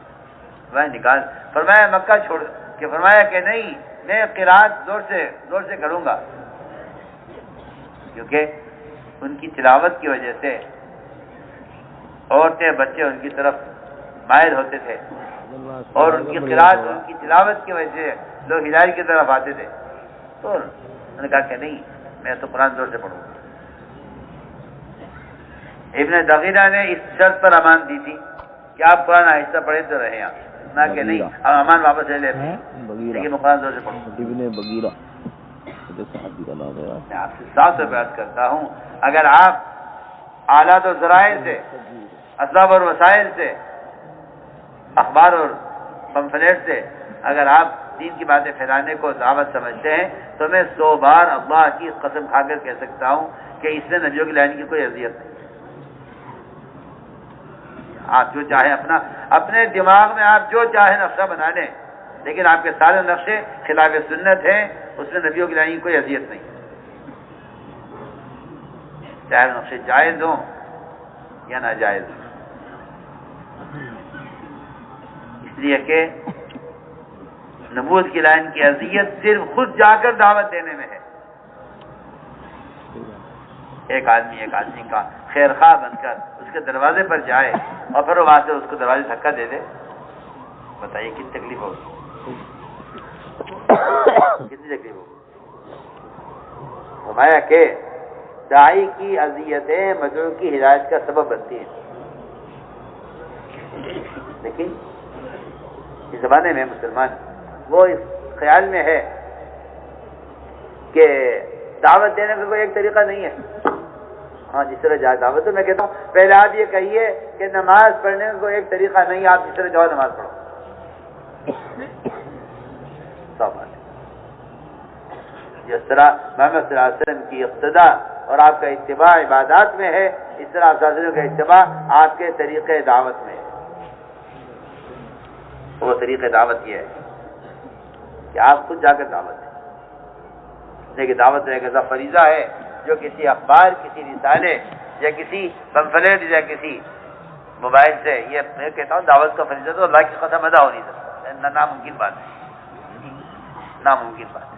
فرمایا مکہ چھوڑ کہ فرمایا کہ نہیں، میں قرات زور سے کروں گا، کیونکہ ان کی تلاوت کی وجہ سے عورتیں بچے ان کی طرف مائل ہوتے تھے، اور ان کی قرات ان کی تلاوت کی وجہ سے لوگ ہدایت کی طرف آتے تھے، تو انہوں نے کہا کہ نہیں، میں تو قرآن زور سے پڑھوں گا۔ ابن دغینہ نے اس شرط پر امان دی تھی کہ آپ قرآن آہستہ پڑھیں تو رہے آپ، نہ کہ نہیں اب امان واپس لے لیتے ہیں، لیکن قرآن زور سے پڑھوں گا۔ ابن بغیرہ صحابی کا نام ہے۔ میں آپ سے صاف سے بات کرتا ہوں، اگر آپ آلات اور ذرائع سے، اسباب اور وسائل سے، اخبار اور پمفلیٹ سے اگر آپ دین کی باتیں پھیلانے کو دعوت سمجھتے ہیں تو میں 100 بار اللہ کی قسم کھا کر کہہ سکتا ہوں کہ اس میں نبیوں کی لائن کی کوئی اذیت نہیں۔ آپ جو چاہیں اپنے دماغ میں آپ جو چاہیں نقشہ بنا لیں، لیکن آپ کے سارے نقشے خلاف سنت ہیں، اس میں نبیوں کی لائن کی کوئی اذیت نہیں، چاہے نقشے جائز ہوں یا ناجائز ہوں، اس لیے کہ نبوت کی لائن کی اذیت صرف خود جا کر دعوت دینے میں ہے۔ ایک آدمی کا خیر خواہ بن کر اس کے دروازے پر جائے اور پھر وہاں سے اس کو دروازے دھکا دے دے، بتائیے کتنی تکلیف ہوگی، کتنی تکلیف ہوگی۔ فرمایا کہ داعی کی اذیتیں مدعو کی ہدایت کا سبب بنتی ہیں، لیکن اس زمانے میں مسلمان وہ اس خیال میں ہے کہ دعوت دینے کا کوئی ایک طریقہ نہیں ہے، ہاں جس طرح جائے دعوت. تو میں کہتا ہوں پہلے آپ یہ کہیے کہ نماز پڑھنے کو ایک طریقہ نہیں, آپ جس طرح جاؤ نماز پڑھو. سب بات جس طرح محمد صلی اللہ علیہ وسلم کی اقتدا اور آپ کا اتباع عبادات میں ہے, اس طرح آپ صلی اللہ علیہ وسلم کا اتباع آپ کے طریقے دعوت میں ہے. وہ طریقے دعوت یہ ہے کہ آپ خود جا کر دعوت دیں. لیکن دعوت ایک ایسا فریضہ ہے جو کسی اخبار, کسی رسالے یا کسی پمفلیٹ یا کسی موبائل سے, یہ میں کہتا ہوں دعوت کا فریضہ تو اللہ کی قسم ادا ہو نہیں سکتا. ناممکن بات ہے, ناممکن بات ہے.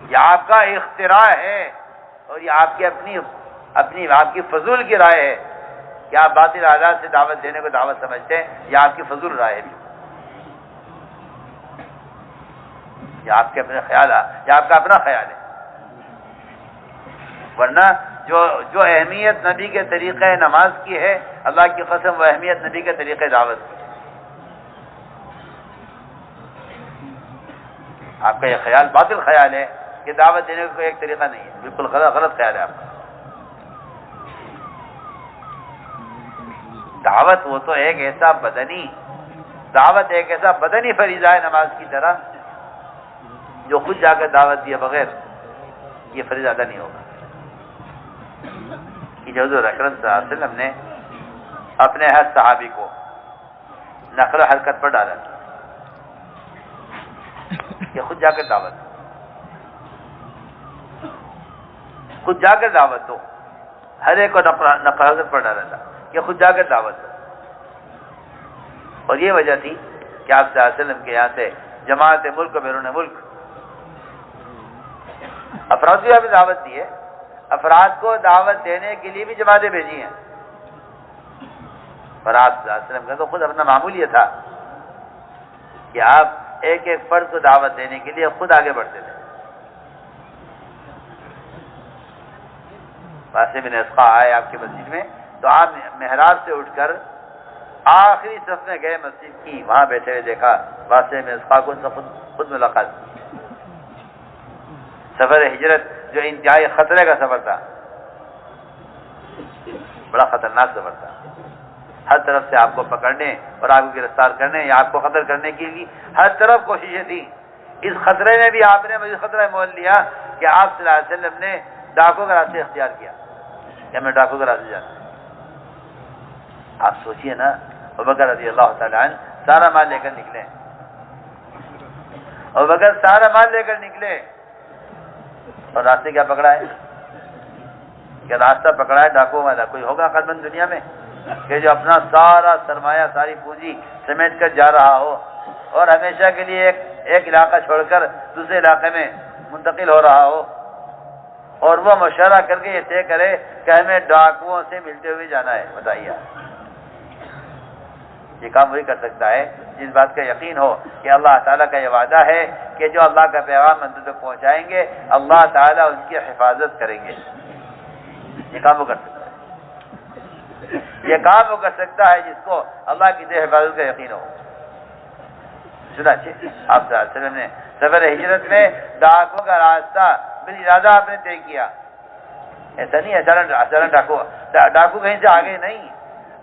یہ آپ کا اختراع ہے اور یہ آپ کی اپنی آپ کی فضول کی رائے ہے کہ آپ باطل آلات سے دعوت دینے کو دعوت سمجھتے ہیں. یہ آپ کی فضول رائے ہے, یہ آپ کے اپنے خیال ہے, یہ آپ کا اپنا خیال ہے. ورنہ جو اہمیت نبی کے طریقہ نماز کی ہے, اللہ کی قسم وہ اہمیت نبی کے طریقہ دعوت کی. آپ کا یہ خیال باطل خیال ہے کہ دعوت دینے کا کوئی ایک طریقہ نہیں ہے, بالکل غلط خیال ہے آپ کا. دعوت وہ تو ایک ایسا بدنی فریضہ ہے نماز کی طرح, جو خود جا کر دعوت دیے بغیر یہ فریضہ ادا نہیں ہوگا. کہ حضور اکرم صلی اللہ علیہ وسلم نے اپنے ہر صحابی کو نقل و حرکت پر ڈالا کہ خود جا کر دعوت دو. ہر ایک کو نقل و حرکت پر ڈالا تھا کہ خود جا کر دعوت دو. اور یہ وجہ تھی کہ آپ صلی اللہ علیہ وسلم کے یہاں سے جماعت ملک و بیرون ملک افراد بھی آپ نے دعوت دی ہے. افراد کو دعوت دینے کے لیے بھی جماعتیں بھیجی ہیں. اور آپ صلی اللہ علیہ وسلم کا تو خود اپنا معمول یہ تھا کہ آپ ایک ایک فرد کو دعوت دینے کے لیے خود آگے بڑھتے تھے. واسع بن اسقا آئے آپ کی مسجد میں, تو آپ محراب سے اٹھ کر آخری صف میں گئے مسجد کی, وہاں بیٹھے ہوئے دیکھا واسع بن اسقا کو, ان سے خود ملاقات. سفر ہجرت جو انتہائی خطرے کا سفر تھا, بڑا خطرناک سفر تھا. ہر طرف سے آپ کو پکڑنے اور آپ کو گرفتار کرنے یا آپ کو قتل کرنے کی بھی ہر طرف کوششیں تھیں. اس خطرے میں بھی آپ نے مجھے خطرہ مول لیا کہ آپ صلی اللہ علیہ وسلم نے ڈاکو کا راستے اختیار کیا کہ میں ڈاکو کا راستے جانا. آپ سوچئے نا, ابوبکر رضی اللہ تعالیٰ عنہ سارا مال لے کر نکلے, ابوبکر سارا مال لے کر نکلے, اور راستے کیا پکڑا ہے؟ کیا راستہ پکڑا ہے ڈاکو والا؟ کوئی ہوگا عقلمند دنیا میں کہ جو اپنا سارا سرمایہ, ساری پونجی سمیٹ کر جا رہا ہو اور ہمیشہ کے لیے ایک علاقہ چھوڑ کر دوسرے علاقے میں منتقل ہو رہا ہو, اور وہ مشورہ کر کے یہ طے کرے کہ ہمیں ڈاکوؤں سے ملتے ہوئے جانا ہے. بتائیے, یہ کام وہی کر سکتا ہے جس بات کا یقین ہو کہ اللہ تعالیٰ کا یہ وعدہ ہے کہ جو اللہ کا پیغام بندوں تک پہنچائیں گے اللہ تعالیٰ ان کی حفاظت کریں گے. یہ کام وہ کر سکتا ہے, یہ کام وہ کر سکتا ہے جس کو اللہ کی حفاظت کا یقین ہو. چنانچہ آپ صلی اللہ علیہ وسلم نے سفر ہجرت میں ڈاکو کا راستہ بالارادہ آپ نے طے کیا. ایسا نہیں اچانک ڈاکو کہیں سے آگے نہیں,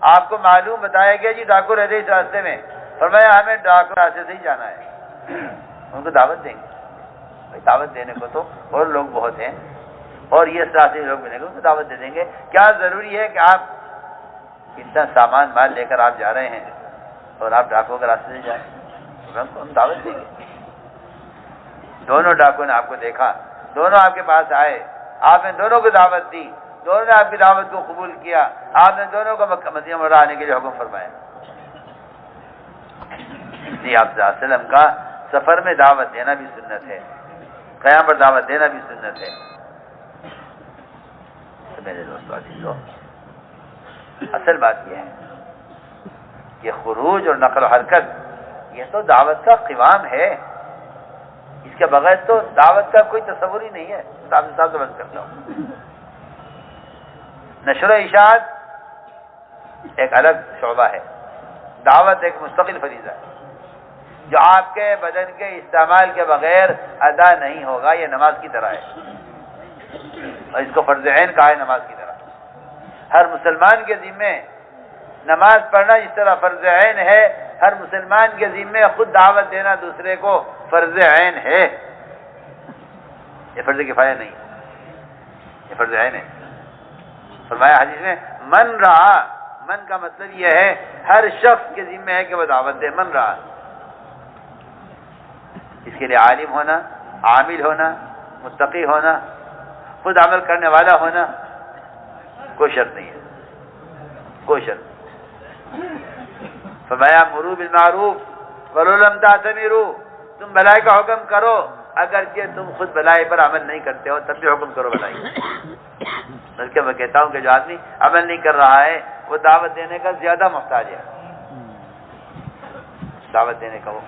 آپ کو معلوم بتایا گیا جی ڈاکو رہتے اس راستے میں, فرمایا ہمیں ڈاکو راستے سے ہی جانا ہے. ان کو دعوت دیں گے, دعوت دینے کو تو اور لوگ بہت ہیں, اور یہ اس راستے لوگ ملیں گے, ان کو دعوت دے دیں گے. کیا ضروری ہے کہ آپ اتنا سامان مال لے کر آپ جا رہے ہیں اور آپ ڈاکو کے راستے سے جائیں؟ ہم دعوت دیں گے. دونوں ڈاکو نے آپ کو دیکھا, دونوں آپ کے پاس آئے, آپ نے دونوں کو دعوت دی, دونوں نے آپ کی دعوت کو قبول کیا, آپ نے دونوں کو مدینہ منورہ آنے کے لیے حکم فرمایا. جی آپ صلی اللہ علیہ وسلم کا سفر میں دعوت دینا بھی سنت ہے, قیام پر دعوت دینا بھی سنت ہے. تو میرے دوستو عزیزو, اصل بات یہ ہے کہ خروج اور نقل و حرکت یہ تو دعوت کا قوام ہے, اس کے بغیر تو دعوت کا کوئی تصور ہی نہیں ہے. صاحب سے بند کرتا ہوں. نشر و اشاعت ایک الگ شعبہ ہے, دعوت ایک مستقل فریضہ ہے جو آپ کے بدن کے استعمال کے بغیر ادا نہیں ہوگا. یہ نماز کی طرح ہے, اور اس کو فرض عین کہا ہے نماز کی طرح. ہر مسلمان کے ذمے نماز پڑھنا اس طرح فرض عین ہے، ہر مسلمان کے ذمے خود دعوت دینا دوسرے کو فرض عین ہے. یہ فرض کفایہ نہیں، یہ فرض عین ہے. فرمایا حدیث میں من رہا، من کا مطلب یہ ہے ہر شخص کے ذمے ہے کہ وہ دعوت دے. من رہا، اس کے لیے عالم ہونا، عامل ہونا، متقی ہونا، خود عمل کرنے والا ہونا کوئی شرط نہیں ہے، کوئی شرط. فرمایا مرو بالمعروف ولو لم تعتمروا، تم بھلائی کا حکم کرو اگرچہ تم خود بھلائی پر عمل نہیں کرتے ہو، تب بھی حکم کرو بھلائی. بلکہ میں کہتا ہوں کہ جو آدمی عمل نہیں کر رہا ہے وہ دعوت دینے کا زیادہ محتاج ہے، دعوت دینے کا وہ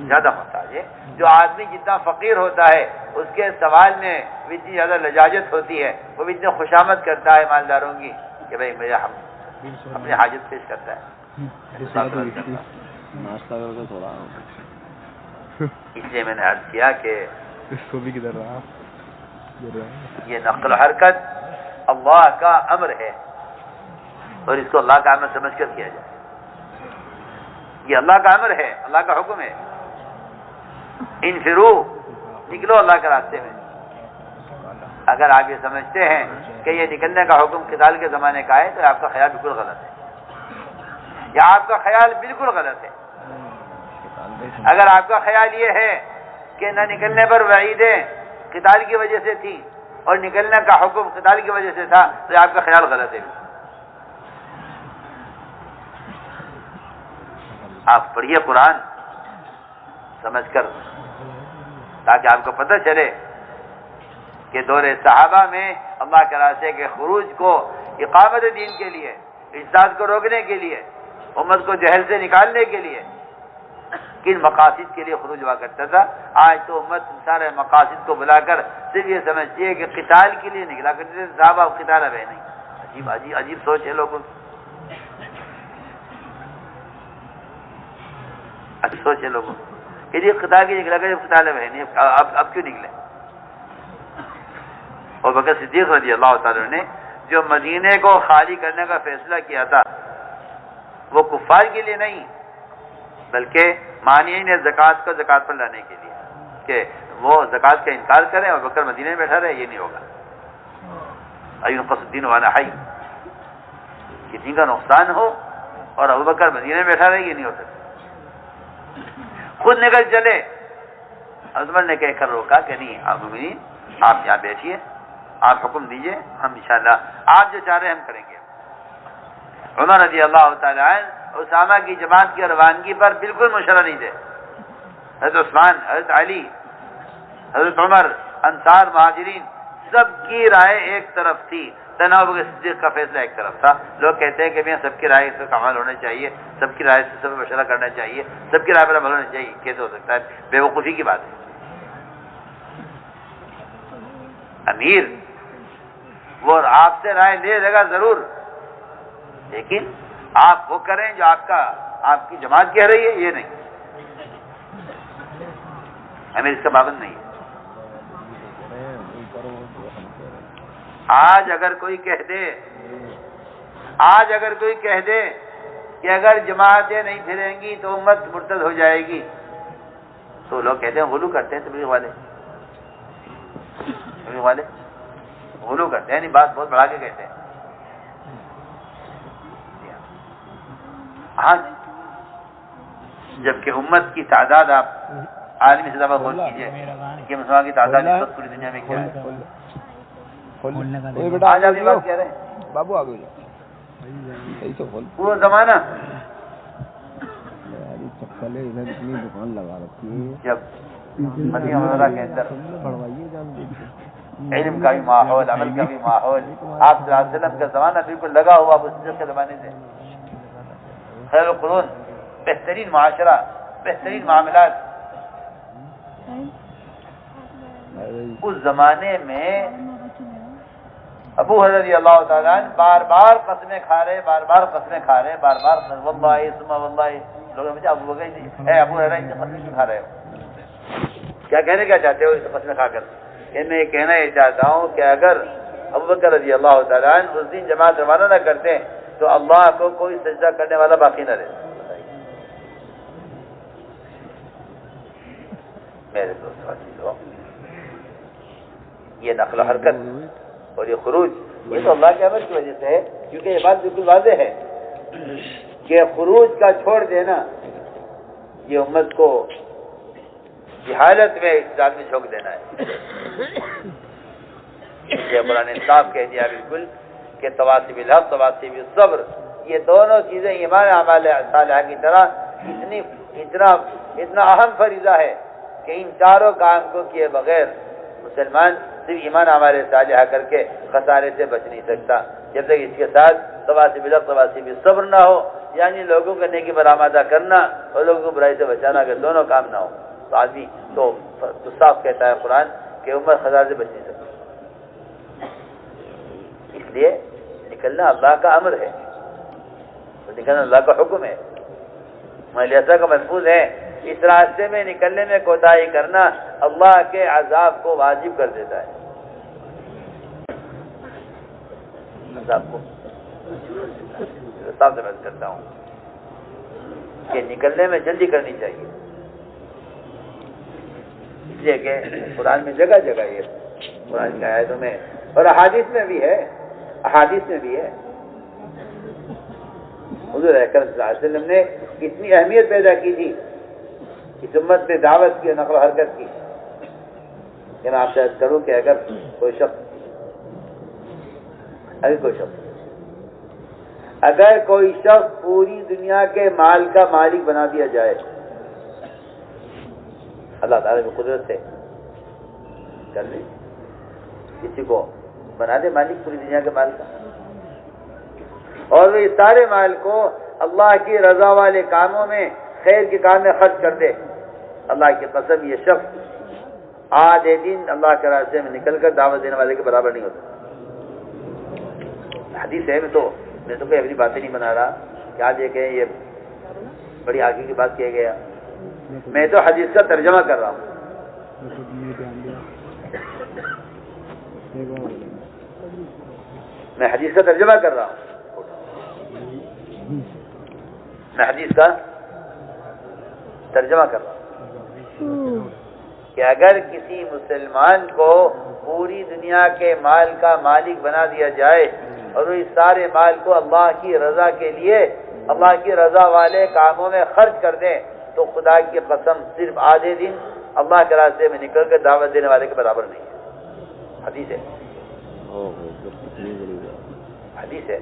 زیادہ محتاج ہے. جو آدمی جتنا فقیر ہوتا ہے اس کے سوال میں بھی اتنی زیادہ لجاجت ہوتی ہے، وہ بھی اتنی خوشامد کرتا ہے مالداروں کی کہ بھائی میرا اپنی حاجت پیش کرتا ہے. ناشتہ کر کے تھوڑا اس لیے میں نے عرض کیا کہ اس کو بھی کدھر رہا یہ نقل و حرکت اللہ کا امر ہے اور اس کو اللہ کا امر سمجھ کر کیا جائے. یہ اللہ کا امر ہے، اللہ کا حکم ہے. انفرو، نکلو اللہ کے راستے میں. اگر آپ یہ سمجھتے ہیں کہ یہ نکلنے کا حکم قتال کے زمانے کا ہے تو آپ کا خیال بالکل غلط ہے، یا آپ کا خیال بالکل غلط ہے. اگر آپ کا خیال یہ ہے کہ نہ نکلنے پر وعیدیں قتال کی وجہ سے تھی اور نکلنے کا حکم قتال کی وجہ سے تھا تو آپ کا خیال غلط ہے. آپ پڑھیے قرآن سمجھ کر تاکہ آپ کو پتہ چلے کہ دور صحابہ میں اللہ کے راستے کے خروج کو اقامت دین کے لیے، اجتہاد کو روکنے کے لیے، امت کو جہل سے نکالنے کے لیے کن مقاصد کے لیے خروج ہوا کرتا تھا. آج تو امت سارے مقاصد کو بلا کر صرف یہ سمجھتی ہے کہ قتال کے لیے نکلا کرتے تھے صحابہ، قتال اب ہے نہیں. عجیب عجیب عجیب سوچ ہے لوگوں کی، سوچ ہے لوگوں کہ جی قتال کے نکلا کر قتال اب ہے نہیں، اب کیوں نکلے. اور بکر صدیق رضی اللہ تعالیٰ نے جو مدینے کو خالی کرنے کا فیصلہ کیا تھا وہ کفار کے لیے نہیں بلکہ مانعین زکوٰۃ کو زکوٰۃ پر لانے کے لیے کہ وہ زکوٰۃ کا انکار کریں اور بکر مدینے میں بیٹھا رہے. یہ نہیں ہوگا. اینقص الدین وانا حی، کسی کا نقصان ہو اور ابو بکر مدینے میں بیٹھا رہے، یہ نہیں ہو سکتا. خود نکل چلے. عثمان نے کہہ کر روکا کہ نہیں آپ یہاں بیٹھیے، آپ حکم دیجئے، ہم انشاءاللہ آپ جو چاہ رہے ہیں ہم کریں گے. عمر رضی اللہ تعالیٰ عنہ اسامہ کی جماعت کی روانگی پر بالکل مشورہ نہیں تھے. حضرت عثمان، حضرت علی، حضرت عمر، انصار، مہاجرین سب کی رائے ایک طرف تھی، تنہا ابو بکر صدیق کا فیصلہ ایک طرف تھا. لوگ کہتے ہیں کہ میں سب کی رائے سے عمل ہونا چاہیے، سب کی رائے سے سب مشورہ کرنا چاہیے، سب کی رائے پر عمل ہونا چاہیے. کیسے ہو سکتا ہے؟ بے وقوفی کی بات ہے. امیر وہ آپ سے رائے لے گا ضرور، لیکن آپ وہ کریں جو آپ کی جماعت کہہ رہی ہے، یہ نہیں. امیر اس کا پابند نہیں ہے. آج اگر کوئی کہہ دے کہ اگر جماعتیں نہیں پھریں گی تو امت مرتد ہو جائے گی تو لوگ کہتے ہیں غلو کرتے ہیں. تبلیغ والے غلو کرتے ہیں، یعنی بات بہت بڑھا کے کہتے ہیں. آج جبکہ امت کی تعداد آپ عالمی سطح پر غور کیجیے کہ مسلمان کی تعداد اس وقت پوری دنیا میں کیا ہے. آج آپ یہ بات کہہ رہے ہیں بابو آگے پورا زمانہ دکان لگا رکھی ہے. جب مدینہ منورہ کے اندر علم کا بھی ماحول، عمل کا بھی ماحول، آپ صلی اللہ علیہ وسلم کا زمانہ بالکل لگا ہوا ابو صدیق کے زمانے سے. خیر القرون، بہترین معاشرہ، بہترین معاملات. اس زمانے میں ابو حضرت رضی اللہ تعالیٰ عنہ بار بار قسمیں کھا رہے، واللہ ثم واللہ. لوگوں نے ابو بکر اے ابو حضرت قسمیں کھا رہے ہو، کیا کہنے کیا چاہتے ہو اس قسمیں کھا کر؟ میں یہ کہنا یہ چاہتا ہوں کہ اگر ابوبکر رضی اللہ تعالیٰ عنہ اس دن جماعت روانہ نہ کرتے تو اللہ کو کوئی سجدہ کرنے والا باقی نہ رہتا۔ میرے دوست عزیزو، یہ نقل و حرکت اور یہ خروج، یہ تو اللہ کے امر کی وجہ سے ہے، کیونکہ یہ بات بالکل واضح ہے کہ خروج کا چھوڑ دینا یہ امت کو جہالت میں اسلام میں جھونک دینا ہے۔ یہ قرآن نے صاف کہہ دیا بالکل کہ تواصی بالحق تواصی بالصبر، یہ دونوں چیزیں ایمان اعمال صالحہ کی طرح اتنا اہم فریضہ ہے کہ ان چاروں کام کو کیے بغیر مسلمان صرف ایمان اعمال صالحہ کر کے خسارے سے بچ نہیں سکتا، جب تک اس کے ساتھ تواصی بالحق تواصی بالصبر نہ ہو، یعنی لوگوں کو نیکی پر آمادہ کرنا اور لوگوں کو برائی سے بچانا، اگر دونوں کام نہ ہو تو آدمی تو صاف کہتا ہے قرآن کہ امت خسارے سے بچ نہیں سکتی۔ اس لیے نکلنا اللہ کا امر ہے، نکلنا اللہ کا حکم ہے، مالیسا کا محفوظ ہے۔ اس راستے میں نکلنے میں کوتاہی کرنا اللہ کے عذاب کو واجب کر دیتا ہے، عذاب کو صاف سمجھ کرتا ہوں کہ نکلنے میں جلدی کرنی چاہیے، اس لیے کہ قرآن میں جگہ جگہ یہ قرآن کی آیتوں میں اور احادیث میں بھی ہے، احادیث میں بھی ہے۔ حضور اکرم صلی اللہ علیہ وسلم نے اتنی اہمیت پیدا کی تھی اس امت میں دعوت کی اور نقل و حرکت کی کہ میں آپ سے عرض کروں کہ اگر کوئی شخص پوری دنیا کے مال کا مالک بنا دیا جائے، اللہ تعالیٰ کی قدرت سے کر لے، کسی کو بنا دے مالک پوری دنیا کے مال کا، اور وہ اس سارے مال کو اللہ کی رضا والے کاموں میں خیر کے کام میں خرچ کر دے، اللہ کی قسم یہ شخص آدھے دن اللہ کے راستے میں نکل کر دعوت دینے والے کے برابر نہیں ہوتا۔ حدیث ہے، میں تو کوئی اپنی باتیں نہیں بنا رہا کہ آج یہ کہیں یہ بڑی آگے کی بات کیا گیا، میں تو حدیث کا ترجمہ کر رہا ہوں۔ میں حدیث کا ترجمہ کر رہا ہوں، میں حدیث کا ترجمہ کر رہا ہوں کہ اگر کسی مسلمان کو پوری دنیا کے مال کا مالک بنا دیا جائے اور وہ اس سارے مال کو اللہ کی رضا کے لیے اللہ کی رضا والے کاموں میں خرچ کر دیں تو خدا کی قسم صرف آدھے دن اللہ کے راستے میں نکل کر دعوت دینے والے کے برابر نہیں ہے۔ حدیث ہے، حدیث ہے،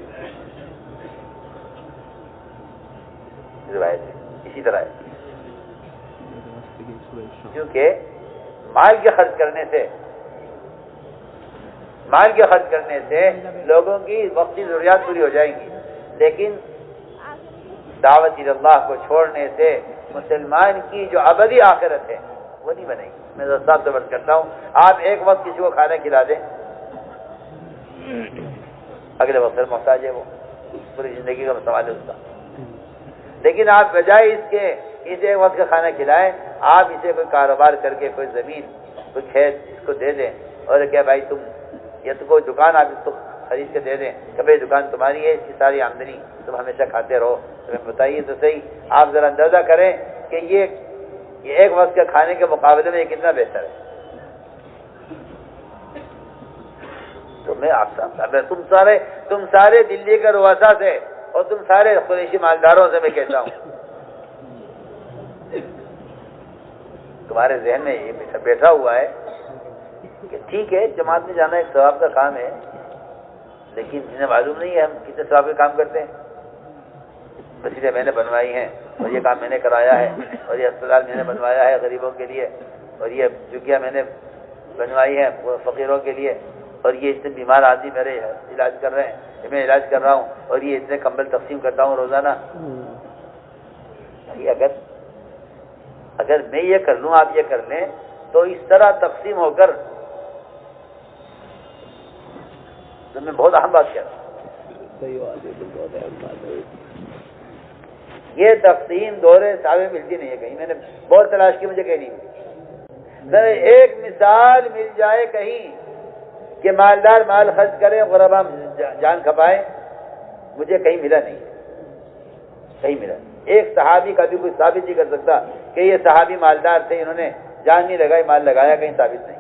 روایت ہے، اسی طرح ہے، کیونکہ مال کے خرچ کرنے سے لوگوں کی وقتی ضروریات پوری ہو جائیں گی، لیکن دعوت اللہ کو چھوڑنے سے مسلمان کی جو ابدی آخرت ہے وہ نہیں بنے گی۔ میں صاحب سے بات کرتا ہوں، آپ ایک وقت کسی کو کھانا کھلا دیں، اگلے وقت محتاج ہے، وہ پوری زندگی کا سوال ہے اس کا، لیکن آپ بجائے اس کے اسے ایک وقت کا کھانا کھلائیں، آپ اسے کوئی کاروبار کر کے کوئی زمین کوئی کھیت اس کو دے دیں اور کہ بھائی تم یا تو کوئی دکان آپ اس کو خرید کے دے دیں کہ بھائی دکان تمہاری ہے، اس کی ساری آمدنی تم ہمیشہ کھاتے رہو، تمہیں بتائیے تو صحیح، آپ ذرا اندازہ کریں کہ یہ ایک وقت کا کھانے کے مقابلے میں یہ کتنا بہتر ہے۔ تو میں آپ تم سارے دلی کے رؤسا سے اور تم سارے قریشی مالداروں سے میں کہتا ہوں، تمہارے ذہن میں یہ بیٹھا ہوا ہے کہ ٹھیک ہے جماعت میں جانا ایک ثواب کا کام ہے، لیکن انہیں معلوم نہیں ہے ہم کتنے ثواب کے کام کرتے ہیں۔ مسجدیں میں نے بنوائی ہیں اور یہ کام میں نے کرایا ہے اور یہ اسپتال میں نے بنوایا ہے غریبوں کے لیے، اور یہ جھگیاں میں نے بنوائی ہیں فقیروں کے لیے، اور یہ اتنے بیمار آدمی میرے علاج کر رہے ہیں، میں علاج کر رہا ہوں، اور یہ اتنے کمبل تقسیم کرتا ہوں روزانہ۔ اگر میں یہ کر لوں آپ یہ کر لیں تو اس طرح تقسیم ہو کر تو میں بہت اہم بات کہہ رہا ہوں، یہ تقسیم دورے صاحب ملتی نہیں ہے کہیں، میں نے بہت تلاش کی، مجھے کہیں نہیں ملی۔ ایک مثال مل جائے کہیں کہ مالدار مال خرچ کریں، غربا جان کھپائے، مجھے کہیں ملا نہیں، کہیں ملا نہیں۔ ایک صحابی کا بھی کوئی ثابت نہیں کر سکتا کہ یہ صحابی مالدار تھے، انہوں نے جان نہیں لگائی مال لگایا، کہیں ثابت نہیں۔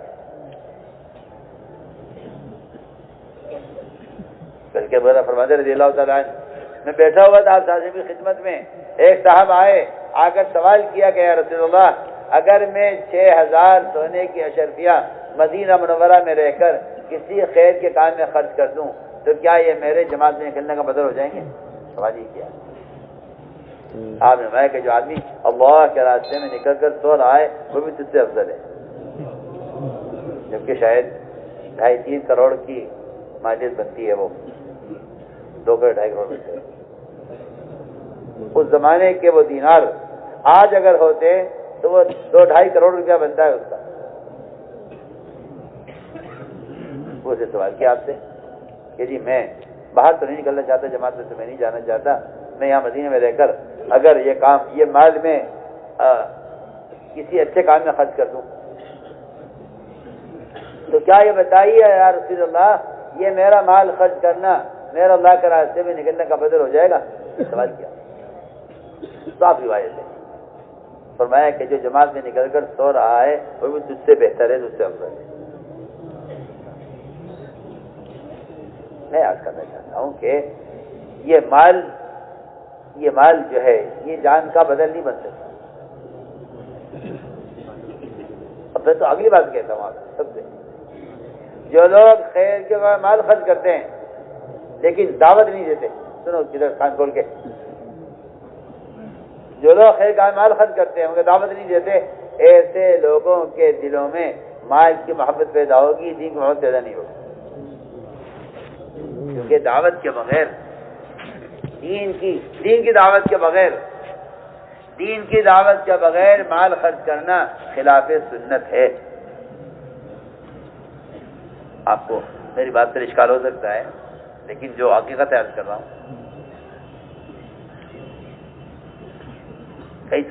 بلکہ برا فرماتے رضی اللہ تعالیٰ عنہ، میں بیٹھا ہوا تھا آپ صاحب کی خدمت میں، ایک صاحب آئے، آ کر سوال کیا کہ یا رسول اللہ، اگر میں 6000 سونے کی اشرفیہ مدینہ منورہ میں رہ کر کسی خیر کے کام میں خرچ کر دوں تو کیا یہ میرے جماعت میں نکلنے کا بدل ہو جائیں گے؟ سوال یہ کیا آپ نے فرمایا کہ جو آدمی اللہ کے راستے میں نکل کر سو رہا ہے وہ بھی تجھ سے افضل ہے، جبکہ شاید 2.5-3 کروڑ کی مالیت بنتی ہے، وہ 2 کروڑ 2.5 کروڑ بنتے ہیں۔ اس زمانے کے وہ دینار آج اگر ہوتے تو وہ 2-2.5 کروڑ روپیہ بنتا ہے اس کا۔ وہ سے سوال کیا آپ سے کہ جی میں باہر تو نہیں نکلنا چاہتا، جماعت میں تو میں نہیں جانا چاہتا، میں یہاں مدینے میں رہ کر اگر یہ کام یہ مال میں کسی اچھے کام میں خرچ کر دوں تو کیا یہ بتائیے یا رسول اللہ یہ میرا مال خرچ کرنا میرا اللہ کے راستے میں نکلنے کا بدل ہو جائے گا؟ سوال کیا صاف روایت ہے، فرمایا کہ جو جماعت میں نکل کر سو رہا ہے وہ بھی تجھ سے بہتر ہے، تجھ سے افضل ہے۔ میں عرض کرنا چاہتا ہوں کہ یہ مال جو ہے یہ جان کا بدل نہیں بن سکتا۔ اب میں تو اگلی بات کہتا ہوں آپ سب سے، جو لوگ خیر کے مال خرچ کرتے ہیں لیکن دعوت نہیں دیتے، سنو کدھر کان کھول کے، جو لوگ خیر کا مال خرچ کرتے ہیں مگر دعوت نہیں دیتے، ایسے لوگوں کے دلوں میں مال کی محبت پیدا ہوگی، دین کی محبت پیدا نہیں ہوگی، کیونکہ دعوت کے بغیر دین کی دعوت کے بغیر مال خرچ کرنا خلاف سنت ہے۔ آپ کو میری بات پر اشکال ہو سکتا ہے لیکن جو حقیقت عرض کر رہا ہوں کہیں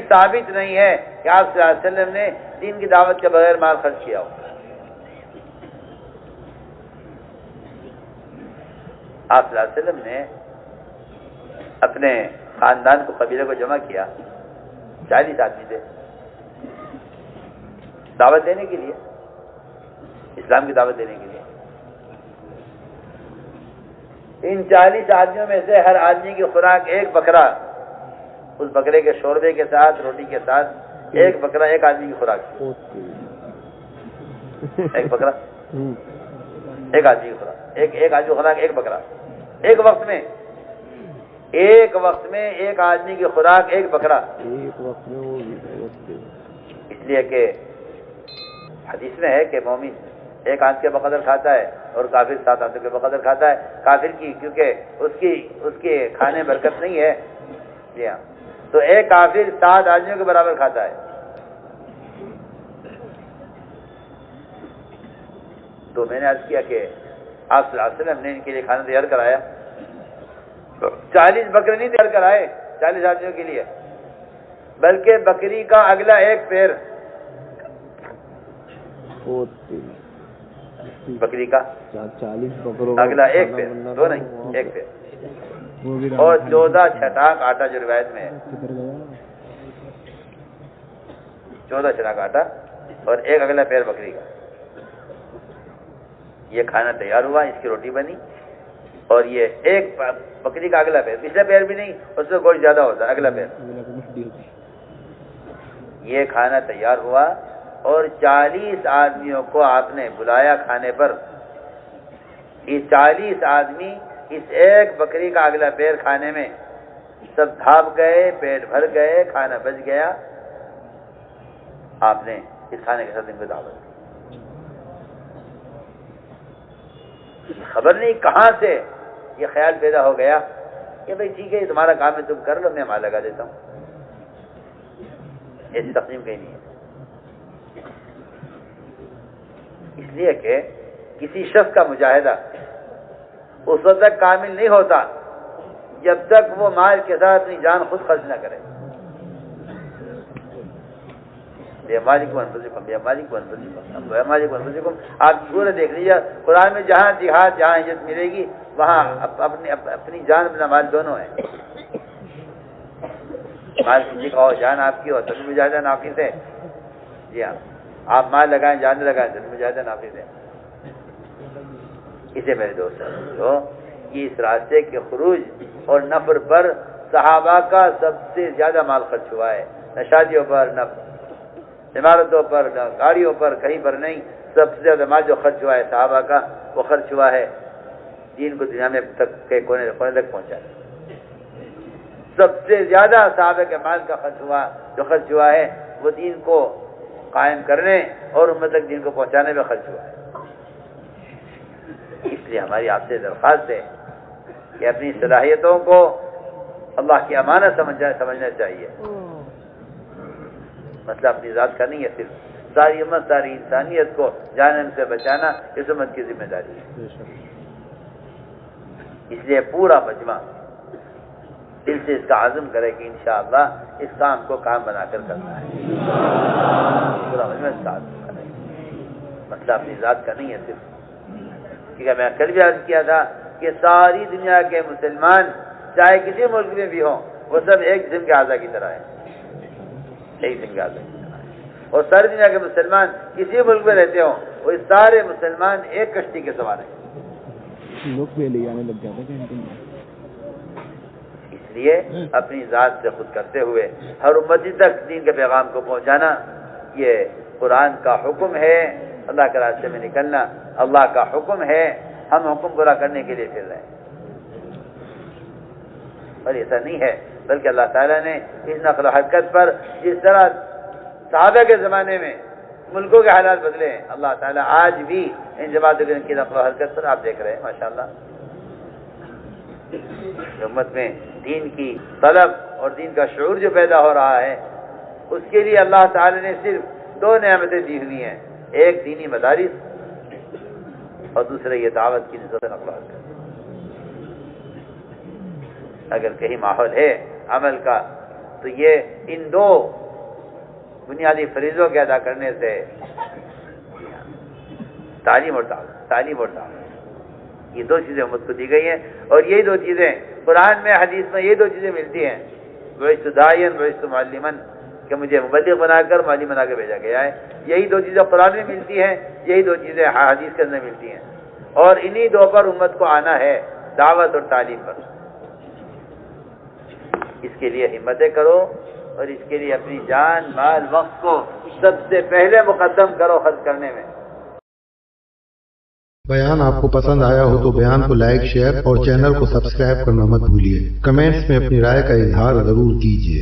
ثابت نہیں ہے کہ آپ صلی اللہ علیہ وسلم نے دین کی دعوت کے بغیر مال خرچ کیا ہو۔ آپ صلی اللہ علیہ وسلم نے اپنے خاندان کو قبیلے کو جمع کیا، 40 آدمی تھے دعوت دینے کے لیے، اسلام کی دعوت دینے کے لیے۔ ان 40 آدمیوں میں سے ہر آدمی کی خوراک ایک بکرا، اس بکرے کے شوربے کے ساتھ روٹی کے ساتھ ایک بکرا ایک آدمی کی خوراک، ایک بکرا ایک آدمی کی خوراک، ایک آدمی کی خوراک ایک بکرا، ایک وقت میں ایک آدمی کی خوراک ایک بکرا۔ اس لیے کہ حدیث میں ہے کہ مومن 1 آنت کے بقدر کھاتا ہے اور کافر 7 آنتوں کے بقدر کھاتا ہے، کافر کی کیونکہ اس کے کھانے برکت نہیں ہے، جی ہاں، تو ایک کافر 7 آدمیوں کے برابر کھاتا ہے۔ تو میں نے عرض کیا کہ آپ صلی اللہ علیہ وسلم نے ان کے لیے کھانا تیار کرایا، 40 بکرے نہیں تیار کرائے 40 آدمیوں کے لیے، بلکہ بکری کا اگلا ایک پیر، بکری کا 40 بکروں اگلا ایک پیر، 2 نہیں ایک پیر، اور 14 چھٹاک آٹا، جو روایت میں ہے 14 چھٹاک آٹا اور ایک اگلا پیر بکری کا۔ یہ کھانا تیار ہوا، اس کی روٹی بنی، اور یہ ایک بکری کا اگلا پیر، پچھلا پیر بھی نہیں، اس میں گوشت زیادہ ہوتا ہے، اگلا پیر، یہ کھانا تیار ہوا اور 40 آدمیوں کو آپ نے بلایا کھانے پر۔ یہ 40 آدمی اس ایک بکری کا اگلا پیر کھانے میں سب دھاپ گئے، پیٹ بھر گئے، کھانا بچ گیا۔ آپ نے اس کھانے کے ساتھ ان کو دعوت دی۔ خبر نہیں کہاں سے یہ خیال پیدا ہو گیا کہ بھئی ٹھیک ہے یہ تمہارا کام ہے، تم کر لو، میں مال لگا دیتا ہوں۔ ایسی تقسیم کہیں نہیں ہے، اس لیے کہ کسی شخص کا مجاہدہ اس وقت تک کامل نہیں ہوتا جب تک وہ مال کے ساتھ اپنی جان خود خرچ نہ کرے۔ بیمالکم انفسکم بیمالکم انفسکم بیمالکم انفسکم. آپ سورہ دیکھ لیجیے قرآن میں جہاں جہاد جہاں عزت ملے گی وہاں اپنی جان اپنا مال دونوں ہے. مال کسی کا ہو جان آپ کی ہو تو مجاہدہ ناقص ہے. جی ہاں آپ مال لگائیں جان لگائیں تو مجاہدہ ناقص ہے. اسے میرے دوست جو کہ اس راستے کے خروج اور نفر پر صحابہ کا سب سے زیادہ مال خرچ ہوا ہے. نہ شادیوں پر نہ عمارتوں پر نہ گاڑیوں پر کہیں پر نہیں. سب سے زیادہ مال جو خرچ ہوا ہے صحابہ کا وہ خرچ ہوا ہے دین کو دنیا میں تک کے کونے تک پہنچا. سب سے زیادہ صحابہ کے مال کا خرچ ہوا جو خرچ ہوا ہے وہ دین کو قائم کرنے اور امت تک دین کو پہنچانے میں خرچ ہوا ہے. اس لیے ہماری آپ سے درخواست ہے کہ اپنی صلاحیتوں کو اللہ کی امانت سمجھنا چاہیے. مسئلہ اپنی ذات کا نہیں ہے، صرف ساری امت ساری انسانیت کو جہنم سے بچانا اس امت کی ذمہ داری ہے. اس لیے پورا مجمع دل سے اس کا عزم کرے کہ انشاءاللہ اس کام کو کام بنا کر کرنا ہے. پورا مجمع اس کا عزم کرے. مسئلہ اپنی ذات کا نہیں ہے صرف، کیونکہ میں کل بھی عرض کیا تھا کہ ساری دنیا کے مسلمان چاہے کسی ملک میں بھی ہوں وہ سب ایک جسم کے اعضاء کی طرح ہے. ایک جسم کے اعضاء کی طرح ہے. اور ساری دنیا کے مسلمان کسی ملک میں رہتے ہوں وہ سارے مسلمان ایک کشتی کے سوار ہیں. لوگ لے جانے لگ جاتے ہیں. اس لیے اپنی ذات سے خود کرتے ہوئے ہر امتی تک دین کے پیغام کو پہنچانا یہ قرآن کا حکم ہے. اللہ کے راستے میں نکلنا اللہ کا حکم ہے. ہم حکم پورا کرنے کے لیے پھر رہے ہیں اور ایسا نہیں ہے، بلکہ اللہ تعالیٰ نے اس نقل و حرکت پر جس طرح صحابہ کے زمانے میں ملکوں کے حالات بدلے ہیں اللہ تعالیٰ آج بھی ان جماعتوں کی نقل و حرکت پر آپ دیکھ رہے ہیں ماشاءاللہ. امت میں دین کی طلب اور دین کا شعور جو پیدا ہو رہا ہے اس کے لیے اللہ تعالیٰ نے صرف دو نعمتیں دی ہوئی ہیں، ایک دینی مدارس اور دوسرے یہ دعوت کی نسبت نقل و حرکت. اگر کہیں ماحول ہے عمل کا تو یہ ان دو بنیادی فریضوں کے ادا کرنے سے تعلیم اور دعوت یہ دو چیزیں امت کو دی گئی ہیں. اور یہی دو چیزیں قرآن میں حدیث میں یہ دو چیزیں ملتی ہیں. بعثت داعیا بعثت معلما کہ مجھے مبلغ بنا کر معلم بنا کے بھیجا گیا ہے. یہی دو چیزیں قرآن میں ملتی ہیں، یہی دو چیزیں حدیث کے اندر ملتی ہیں. اور انہی دو پر امت کو آنا ہے، دعوت اور تعلیم پر. اس کے لیے ہمتیں کرو اور اس کے لیے اپنی جان مال وقت کو سب سے پہلے مقدم کرو خرچ کرنے میں. بیان آپ کو پسند آیا ہو تو بیان کو لائک شیئر اور چینل کو سبسکرائب کرنا مت بھولیے. کمنٹس میں اپنی رائے کا اظہار ضرور کیجیے.